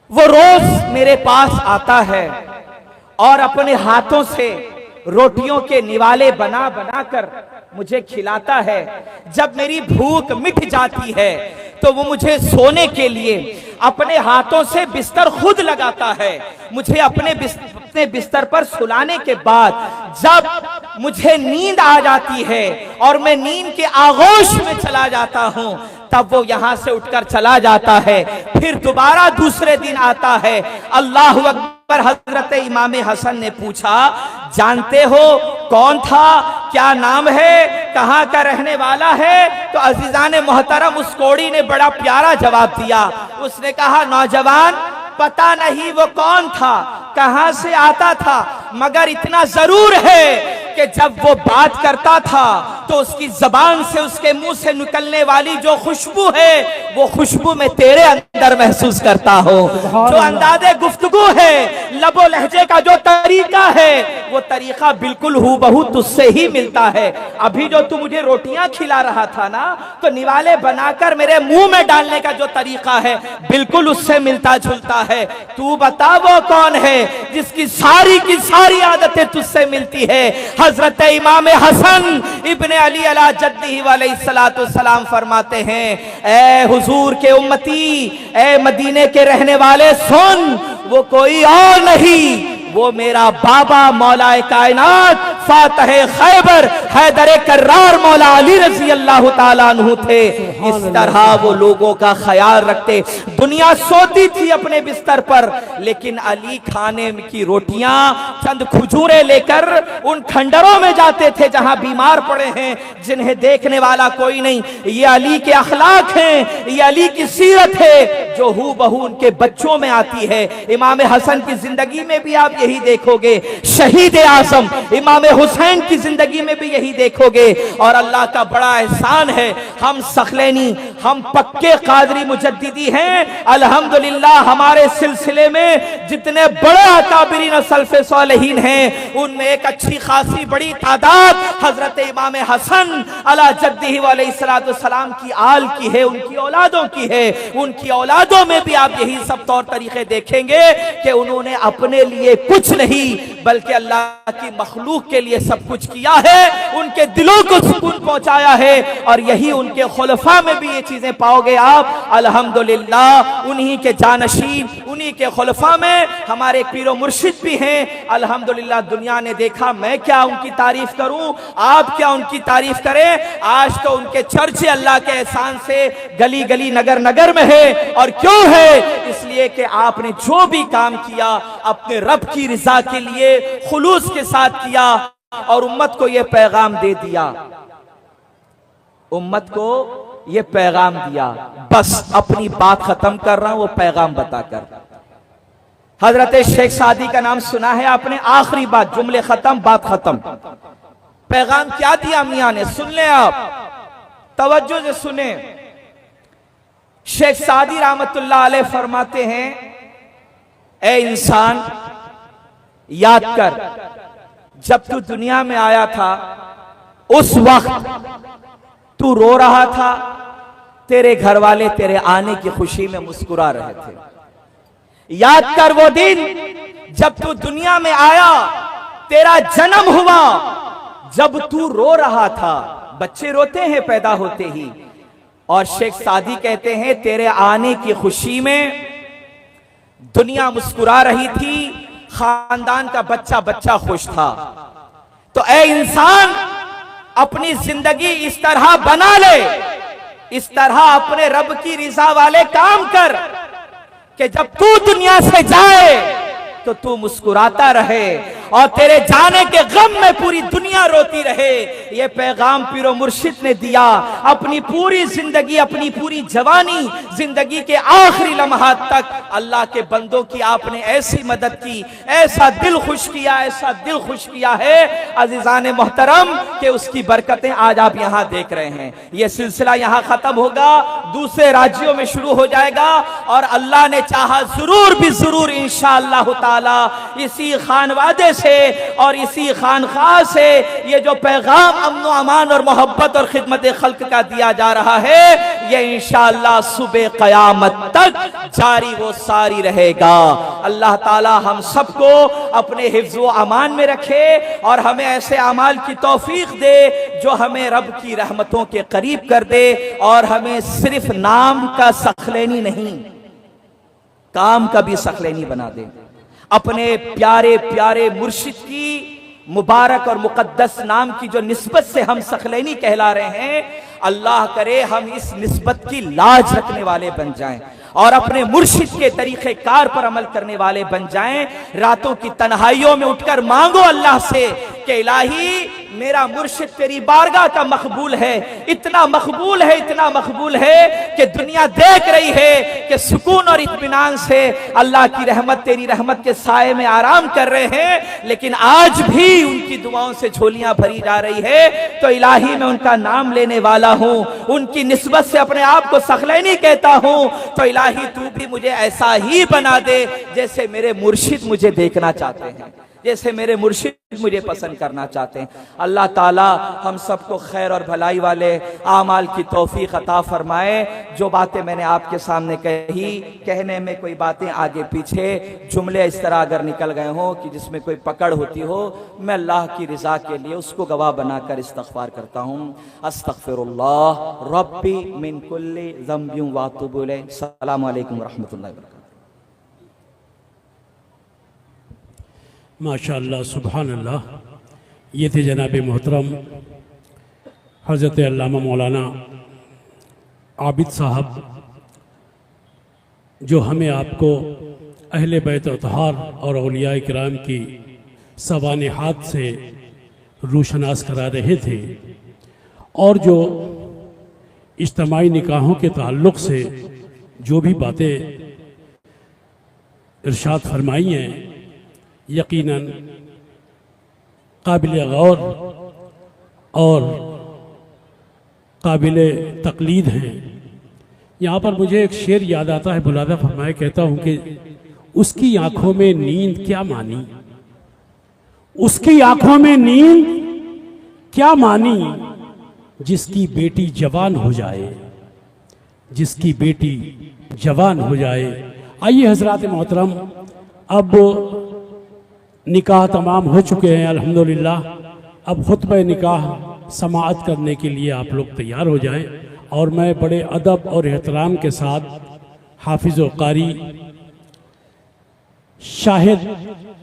वो रोज मेरे पास आता है और अपने हाथों से रोटियों के निवाले बना बना कर मुझे खिलाता है। जब मेरी भूख मिट जाती है तो वो मुझे सोने के लिए अपने हाथों से बिस्तर खुद लगाता है। मुझे अपने बिस्तर पर सुलाने के बाद जब मुझे नींद आ जाती है और मैं नींद के आगोश में चला जाता हूं, तब वो यहां से उठकर चला जाता है। फिर दोबारा दूसरे दिन आता है। अल्लाह अकबर। हजरत इमाम हसन ने पूछा, जानते हो कौन था, क्या नाम है, कहां का रहने वाला है? तो अजीजान मोहतरम उस कोड़ी ने बड़ा प्यारा जवाब दिया। उसने कहा, नौजवान, पता नहीं वो कौन था, कहां से आता था, मगर इतना जरूर है कि जब वो बात करता था तो उसकी जबान से, उसके मुंह से निकलने वाली जो खुशबू है, वो खुशबू मैं तेरे अंदर महसूस करता हूं। जो अंदाज़े गुफ्तगू है, लबो लहजे का जो तरीका है, वो तरीका बिल्कुल हूबहू तुझसे ही मिलता है। अभी जो तू मुझे रोटियां खिला रहा था ना, तो निवाले बनाकर मेरे मुंह में डालने का जो तरीका है, बिल्कुल उससे मिलता जुलता है। तू बता वो कौन है जिसकी सारी की सारी आदतें तुझसे मिलती है? हजरत इमाम हसन इब्ने अली अला जद्दी अलैहिस्सलातु सलाम फरमाते हैं, ए हुजूर के उम्मती, ए मदीने के रहने वाले, सुन, वो कोई और नहीं, वो मेरा बाबा मौलाए कायनात फातह खैबर हैदर कर्रार मौला अली रजी अल्लाह ताला अन्हु थे। इस तरह वो लोगों का ख्याल रखते। दुनिया सोती थी अपने बिस्तर पर, लेकिन अली खाने की रोटियां, चंद खजूरें लेकर उन खंडरों में जाते थे जहां बीमार पड़े हैं, जिन्हें देखने वाला कोई नहीं। ये अली के अखलाक हैं, ये अली की सीरत है जो हूबहू उनके बच्चों में आती है। इमाम हसन की जिंदगी में भी आप यही देखोगे, शहीद आजम इमाम हुसैन की जिंदगी में भी यही देखोगे। और अल्लाह का बड़ा एहसान है, हम सखलैनी, हम पक्के कादरी मुजद्दिदी हैं। अल्हम्दुलिल्लाह हमारे सिलसिले में जितने बड़े अकाबिरीन सल्फ़े सालिहीन हैं, उनमें एक अच्छी खासी बड़ी तादाद हजरत इमाम हसन अला जद्दी अलैहिस्सलातु सलाम की आल की है, उनकी औलादों की है। उनकी औलादों में भी आप यही सब तौर तरीके देखेंगे कि उन्होंने अपने लिए कुछ नहीं बल्कि अल्लाह की मखलूक के लिए सब कुछ किया है, उनके दिलों को सुकून पहुंचाया है। और यही उनके खुलफा में भी ये चीजें पाओगे आप। अल्हम्दुलिल्लाह उन्हीं के जानशीन, उन्हीं के खुलफा में हमारे पीरो मुर्शिद भी हैं। अल्हम्दुलिल्लाह दुनिया ने देखा, मैं क्या उनकी तारीफ करूं, आप क्या उनकी तारीफ करें। आज तो उनके चर्चे अल्लाह के एहसान से गली गली नगर नगर में है। और क्यों है? इसलिए कि आपने जो भी काम किया अपने रब की रिजा के लिए खुलूस के साथ किया और उम्मत को यह पैगाम दे दिया, उम्मत को यह पैगाम दिया। बस अपनी बात खत्म कर रहा हूं वो पैगाम बताकर। हजरत शेख सादी का नाम सुना है आपने? आखिरी बात, जुमले खत्म, बात खत्म। पैगाम क्या दिया मियां ने, सुन ले आप, तवज्जो से सुने। शेख सादी रहमतुल्लाह अलैह फरमाते हैं, ए इंसान, याद कर, जब तू दुनिया में आया था उस वक्त तू रो रहा था, तेरे घर वाले तेरे आने की खुशी में मुस्कुरा रहे थे। याद कर वो दिन जब तू दुनिया में आया, तेरा जन्म हुआ, जब तू रो रहा था। बच्चे रोते हैं पैदा होते ही, और शेख सादी कहते हैं तेरे आने की खुशी में दुनिया मुस्कुरा रही थी, खानदान का बच्चा बच्चा खुश था। तो ए इंसान, अपनी जिंदगी इस तरह बना ले, इस तरह अपने रब की रिजा वाले काम कर कि जब तू दुनिया से जाए तो तू मुस्कुराता रहे और तेरे जाने के गम में पूरी दुनिया रोती रहे। ये पैगाम पीरो मुर्शिद ने दिया। अपनी पूरी जिंदगी, अपनी पूरी जवानी, जिंदगी के आखिरी लम्हात तक अल्लाह के बंदों की आपने ऐसी मदद की, ऐसा दिल खुश किया, ऐसा दिल खुश किया है अजीजान मोहतरम कि उसकी बरकतें आज आप यहाँ देख रहे हैं। ये सिलसिला यहाँ खत्म होगा, दूसरे राज्यों में शुरू हो जाएगा और अल्लाह ने चाहा जरूर भी जरूर इंशाअल्लाह ताला इसी खानवादे से और इसी खानखाह से ये जो पैगाम अमन अमान और मोहब्बत और खिदमत खल्क का दिया जा रहा है, ये इंशाअल्लाह सुबह क़यामत तक जारी वो सारी रहेगा। अल्लाह ताला हम सबको अपने हिफ्ज़ व अमान में रखे और हमें ऐसे अमाल की तौफीक दे जो हमें रब की रहमतों के करीब कर दे और हमें सिर्फ नाम का सखलैनी नहीं, काम का भी सखलैनी बना दे। अपने प्यारे प्यारे मुर्शिद की मुबारक और मुकद्दस नाम की जो निस्बत से हम सखलैनी कहला रहे हैं, अल्लाह करे हम इस निस्बत की लाज रखने वाले बन जाएं और अपने मुर्शिद के तरीके कार पर अमल करने वाले बन जाएं। रातों की तन्हाइयों में उठकर मांगो अल्लाह से कि इलाही मेरा मुर्शिद तेरी बारगाह का मकबूल है, इतना मकबूल है, इतना मकबूल है कि दुनिया देख रही है कि सुकून और इत्मीनान से अल्लाह की रहमत तेरी रहमत के साए में आराम कर रहे हैं, लेकिन आज भी उनकी दुआओं से झोलियां भरी जा रही है। तो इलाही मैं उनका नाम लेने वाला हूं, उनकी निस्बत से अपने आप को सखलैनी कहता हूं। तो इलाही तू भी मुझे ऐसा ही बना दे जैसे मेरे मुर्शिद मुझे देखना चाहते हैं, जैसे मेरे मुर्शिद मुझे पसंद करना चाहते हैं। अल्लाह ताला हम सबको खैर और भलाई वाले आमाल की तौफीक अता फरमाए। जो बातें मैंने आपके सामने कही, कहने में कोई बातें आगे पीछे जुमले इस तरह अगर निकल गए हों कि जिसमें कोई पकड़ होती हो, मैं अल्लाह की रिजा के लिए उसको गवाह बनाकर इस्तग़फ़ार करता हूँ। अस्तग़फ़िरुल्लाह रब्बी मिन कुल्ली ज़ंबिन व अतूबु इलैह। अस्सलामु अलैकुम व रहमतुल्लाहि व बरकातुहू। माशाअल्लाह सुभान अल्लाह। ये थे जनाब मोहतरम हज़रत अल्लामा मौलाना आबिद साहब, जो हमें आपको अहले बैत अतहार और औलिया किराम की सवानहात से रूशनास करा रहे थे और जो इज्तिमाई निकाहों के ताल्लुक़ से जो भी बातें इरशाद फरमाई हैं यकीनन काबिल गौर और काबिल तकलीद हैं। यहाँ पर मुझे एक शेर याद आता है, बुलादा फरमाए कहता हूँ कि उसकी आंखों में नींद क्या मानी, उसकी आंखों में नींद क्या मानी, जिसकी बेटी जवान हो जाए, जिसकी बेटी जवान हो जाए। आइए हजरात मोहतरम, अब निकाह तमाम हो चुके हैं अल्हम्दुलिल्लाह। अब खुतबा निकाह समाअत करने के लिए आप लोग तैयार हो जाएं और मैं बड़े अदब और एहतराम के साथ हाफिज़ व कारी शाहिद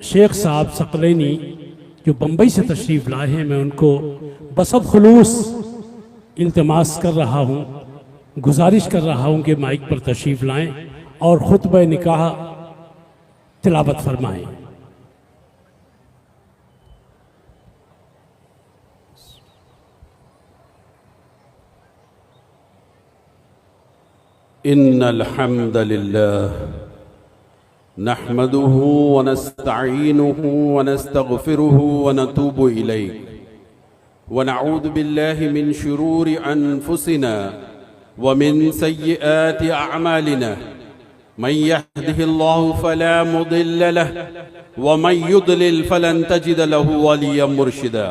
शेख साहब सकलैनी जो बम्बई से तशरीफ़ लाए हैं, मैं उनको बसत खुलूस इल्तिमास कर रहा हूँ, गुजारिश कर रहा हूँ कि माइक पर तशरीफ़ लाएं और खुतबा निकाह तिलावत फरमाएं। इन्नल हम्दलिल्लाह नहमदुहु व नस्तईनुहु व नस्तगफिरुहु व नतूबु इलैहि व नऊज़ु बिल्लाहि मिन शुरूरि अनफुसिना व मिन सय्यिआति अअमालिना मन यहदिहिल्लाहु फला मुदिल्ल लहु व मन युद्लिल फलन तजिद लहु वलिय्यन मुर्शिदा।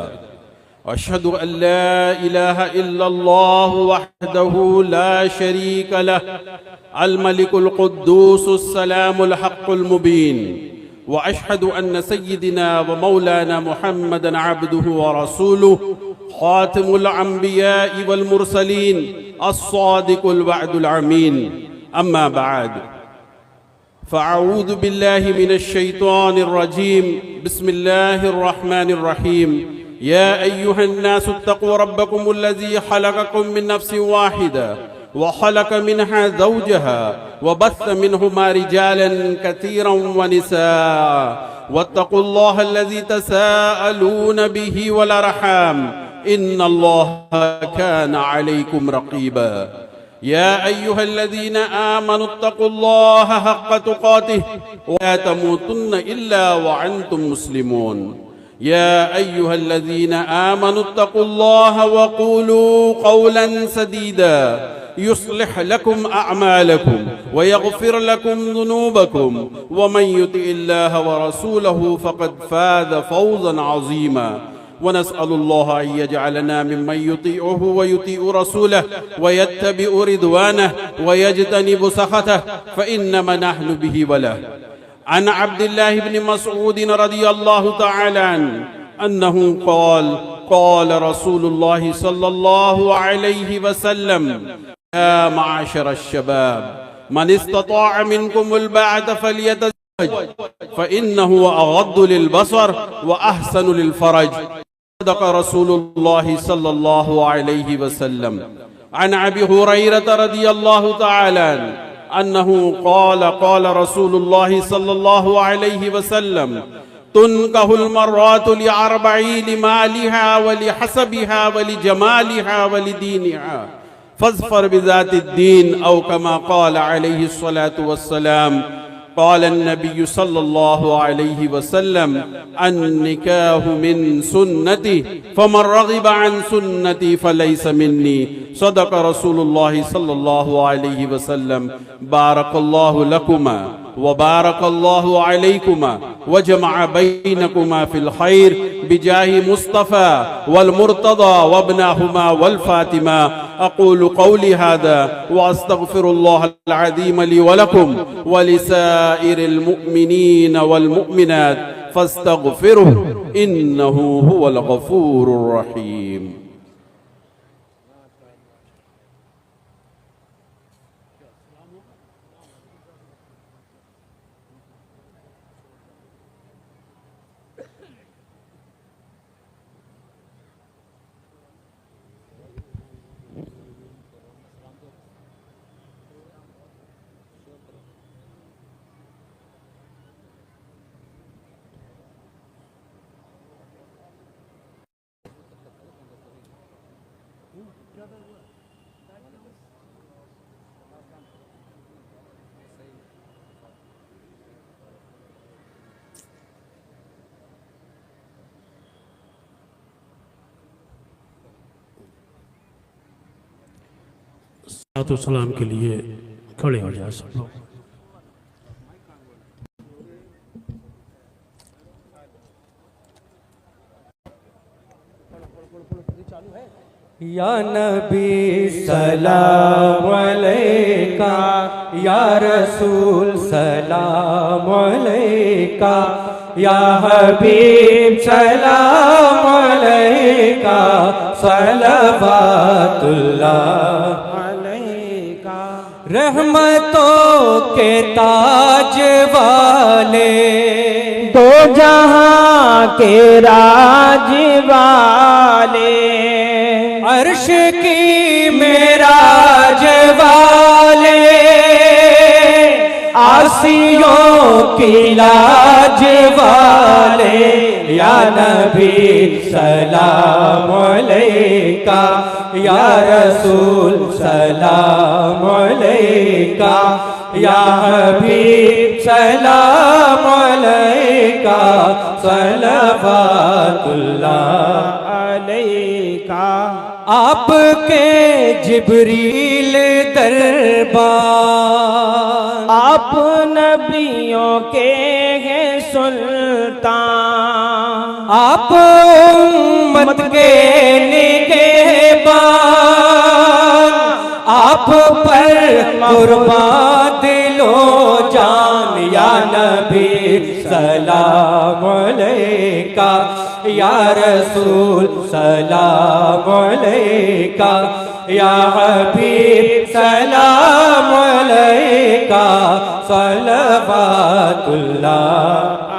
अशहदु अल्ला इलाहा इल्लल्लाह वहदहु ला शरीक लह अल मलिकुल कुद्दूसुस सलामुल हक़्क़ुल मुबीन व अशहदु अन्न सय्यिदिना व मौलाना मुहम्मदन अब्दुहु व रसूलुहु खातिमुल अंबिया'i वल मुरसलीन अस्सादिकुल वअदुल अमीन। अम्मा बाद फ़अऊज़ु बिल्लाहि मिनश शैतानिर रजीम। बिस्मिल्लाहिर रहमानिर रहीम। या अय्युहन्नासु इत्तक़ू रब्बकुमुल्लज़ी ख़लक़कुम मिन नफ़्सिन वाहिदा व ख़लक़ मिनहा ज़ौजहा व बस्स मिनहुमा रिजालन कसीरन व निसाअ वत्तक़ुल्लाहल्लज़ी तसाअलून बिही वल अर्हाम इन्नल्लाहा काना अलैकुम रक़ीबा। या अय्युहल्लज़ीना आमनु इत्तक़ुल्लाहा हक़्क़ तुक़ातिहि व ला तमूतुन्न इल्ला व अंतुम मुस्लिमून। या अय्युहल्लज़ीना आमनु इत्तक़ुल्लाहा व क़ूलू क़ौलन सदीदा युस्लिह लकुम अअमालकुम व यग़फ़िर लकुम ज़ुनूबकुम व मन युतिइल्लाह व रसूलहु फ़क़द फ़ाज़ फ़ौज़न अज़ीमा। वनस्अलुल्लाह अन यजअलना मिम्मन युतीउहु व युतीउ रसूलहु व यत्तबिउ रिदवानहु व यजतनिबु सखतहु फइन्नमा नहनु बिही वलहु। अन अब्दुल्लाह इब्न मसऊद रज़ियल्लाहु तआला अन्हु क़ाल क़ाल रसूलुल्लाह सल्लल्लाहु अलैहि वसल्लम या माशर अश-शबाब मन इस्तताअ मिनकुमुल बाअत फलियतज़व्वज फ़इन्नहु अग़द्दु लिलबसर व अहसनु लिलफ़रज। सदक़ रसूलुल्लाह सल्लल्लाहु अलैहि वसल्लम। अन अबी हुरैरह रज़ियल्लाहु तआला अन्हु क़ाल क़ाल रसूलुल्लाह सल्लल्लाहु अलैहि वसल्लम तुनकहुल मर्रातु लिअरबई लिमालिहा व लिहसबिहा व लिजमालिहा व लिदीनिहा फज़फर बिज़ातिद्दीन औ कमा क़ाल अलैहि अस्सलातु वस्सलाम। क़ाल अन्नबी सल्लल्लाहु अलैहि वसल्लम अन्निकाहु मिन सुन्नती फमन रग़िबा अन सुन्नती फलैस मिन्नी। सदक़ रसूलुल्लाह सल्लल्लाहु अलैहि वसल्लम। बारकल्लाहु लकुमा व बारकल्लाहु अलैकुमा व जमअ बैनकुमा फिल खैर बिजाहि मुस्तफ़ा वल मुर्तज़ा व इब्नहुमा वल फ़ातिमा। अक़ूलु क़ौली हाज़ा व अस्तग़फ़िरुल्लाहल अज़ीम ली व लकुम व लिसाइरिल मुअमिनीन वल मुअमिनात फ़स्तग़फ़िरुहु इन्नहु हुवल गफ़ूरुर रहीम। तो सलाम के लिए खड़े हो जाए सब लोग। या नबी सलाम अलैका या रसूल सलाम अलैका या हबीब सलाम अलैका सलवातुल्लाह रहमतों के ताज वाले दो जहां के राज वाले अर्श की मेराज वाले आसियों की लाज वाले या नबी सलाम अलैका या रसूल सलाम अलैका या हबीब सलाम अलैका सलवातुल्लाह अलैका। आपके जिब्रील दरबार आप नबियों के हैं सुल्तान आप उम्मत के निगहबान आप पर कुर्बान दिलो जान या नबी सलाम अलैका या रसूल सलाम अलैका या हबीब सलाम अलैका सलवातुल्लाह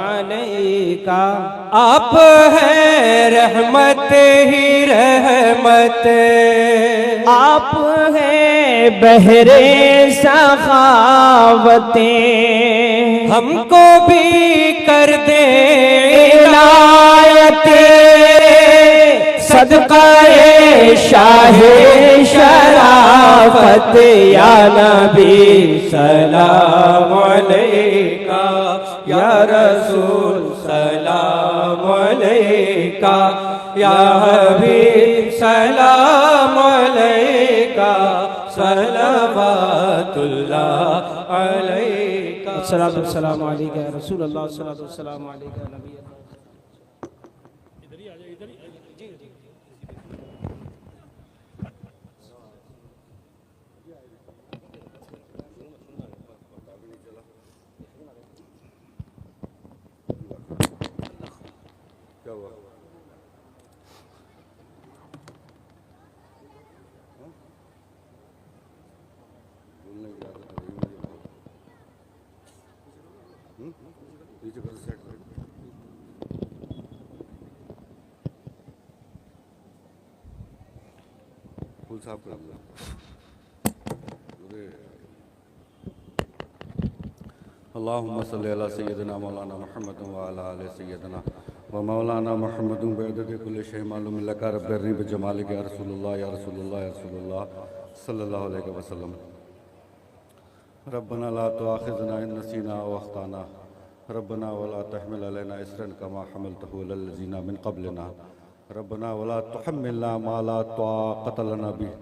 अलैका। आप हैं रहमत ही रहमत आप हैं बहरे सखावतें हमको भी कर दे इनायत सदकाए शाहे शराफत या नबी सलाम अलैका या रसूल सलाम अलैका या हबीब सलाम अलैका सलवातुल्लाह अलैका। अस्सलातु वस्सलामु अलैका या रसूल अल्लाह, अस्सलातु वस्सलामु अलैका नबी। क्या हुआ? बोलने की आदत है मुझे बहुत। नीचे कर सेट कर। फुल साफ कर दिया। अल्लाहुम्मा सल्ली अला सय्यदिना मौलाना मुहम्मद व अला आलि सय्यदिना व मौलाना मुहम्मद बिअदद कुल्लि शै मालूम लका रब्बिरनी बिजमालिक या रसूलुल्लाह या रसूलुल्लाह या रसूलुल्लाह सल्लल्लाहु अलैहि वसल्लम। रब्बना ला तुआखिज़ना इन नसीना व अख्ताना रब्बना वला तहमिल अलैना इसरन कमा हमलतहु अलल लज़ीना मिन क़ब्लिना रब्बना वला तुहम्मिलना मा ला ताक़त लना बिही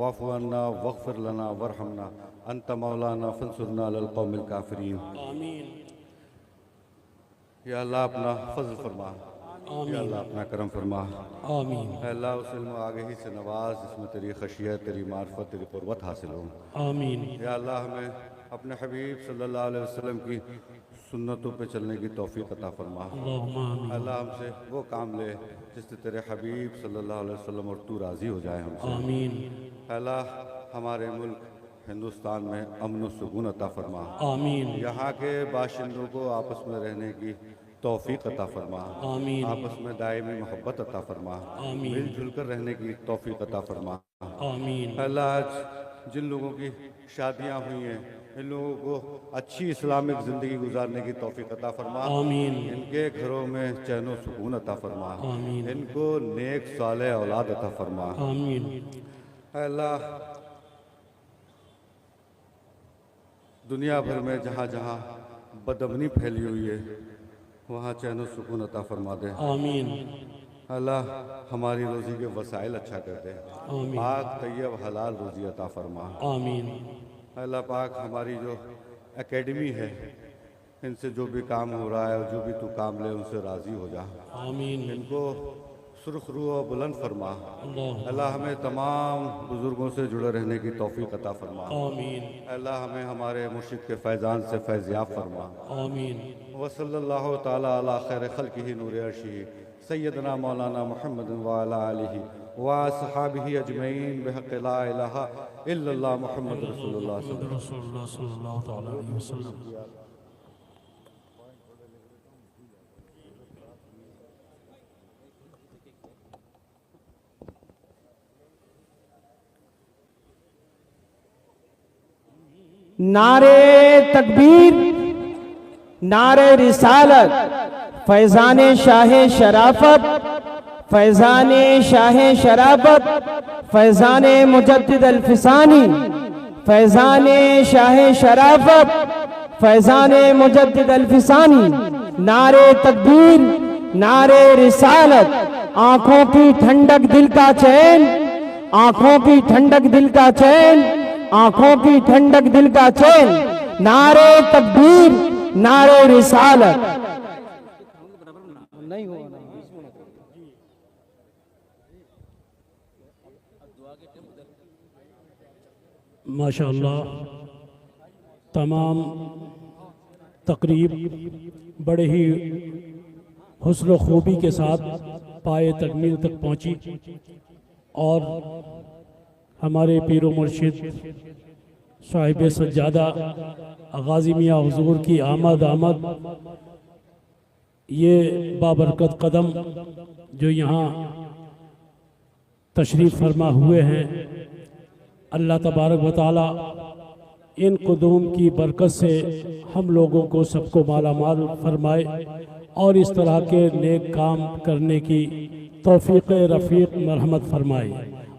वाफ़ु अन्ना वग़फ़िर लना वरहमना अंत मौलाना फंसुरना अलल क़ौमिल काफ़िरीन। आमीन। या अल्लाह अपना फजल फरमा, या अल्लाह अपना करम फरमा। आमीन। अल्लाह उस इल्म आगही से नवाज जिसमें तेरी खशियत, तेरी मार्फत, तेरी क़ुर्बत हासिल हो। आमीन। या अल्लाह हमें अपने हबीब सल्लल्लाहु अलैहि वसल्लम की सुन्नतों पे चलने की तौफीक अता फरमा। अल्लाह हमसे वो काम ले जिससे तेरे हबीब सल्लल्लाहु अलैहि वसल्लम और तू राज़ी हो जाए हमसे। आमीन। अल्लाह हमारे मुल्क हिंदुस्तान में अमन सुकून अता फरमा। आमीन। यहाँ के बाशिंदों को आपस में रहने की तौफीक अता फरमा। आमीन। आपस में दायमी मोहब्बत अता फरमा। आमीन। मिलजुल कर रहने की तौफीक अता फरमा। आमीन। अल्लाह आज जिन लोगों की शादियाँ हुई हैं इन लोगों को अच्छी इस्लामिक ज़िंदगी गुजारने की तौफीक अता फरमा। आमीन। इनके घरों में चैन व सुकून अता फरमा। आमीन। इनको नेक साले औलाद अता फरमा। आमीन। अल्लाह दुनिया भर में जहाँ जहाँ बदअमनी फैली हुई है वहाँ चैन व सुकून अता फरमा दे। आमीन। अल्लाह हमारी रोज़ी के वसाइल अच्छा कर दे। आमीन। पाक तैयब हलाल रोज़ी अता फरमा। आमीन। अल्लाह पाक हमारी जो एकेडमी है इनसे जो भी काम हो रहा है और जो भी तू काम ले उनसे राज़ी हो जा। आमीन। इनको सुरखरू और बुलंद फरमा। अल्लाह। अल्लाह हमें तमाम बुज़ुर्गों से जुड़े रहने की तौफीक अता फरमा। आमीन। अल्लाह हमें हमारे मुर्शिद के फैज़ान से फैज़याब फरमा। आमीन। वसल्लल्लाहु ताला अला खैर खल्क़िही नूर अर्शिही सय्यदना मौलाना मुहम्मद व अला आलिही व अस्हाबिही अजमईन बिहक़्क़ि ला इलाहा इल्लल्लाह मुहम्मद रसूलुल्लाह सल्लल्लाहु अलैहि वसल्लम। नारे तकबीर, नारे रिसालत, फैज़ाने शाह शराफत, फैज़ाने शाह शराफत, फैज़ाने मुजद्दिद अल-फिसानी, फैज़ाने शाह शराफत, फैज़ाने मुजद्दिद अल-फिसानी। नारे तकबीर, नारे रिसालत, आंखों की ठंडक दिल का चैन, आंखों की ठंडक दिल का चैन, आंखों की ठंडक दिल का चैन। नारे तकबीर, नारे रिसालत। नहीं हुआ ना। माशाअल्लाह तमाम तकरीब बड़े ही हुस्न व खूबी के साथ पाए तकमील तक पहुंची और हमारे पीरो मुर्शिद साहिब सज्जादा गाज़ी मियाँ हुज़ूर की आमद ये बाबरकत कदम जो यहाँ तशरीफ़ फरमा हुए हैं, अल्लाह तबारक व तआला इन कुदूम की बरकत से हम लोगों को सबको माला माल फरमाए और इस तरह के नेक काम करने की तौफीक रफ़ीक मरहमत फरमाए।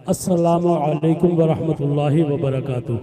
अस्सलामु अलैकुम व रहमतुल्लाहि व बरकातुहू।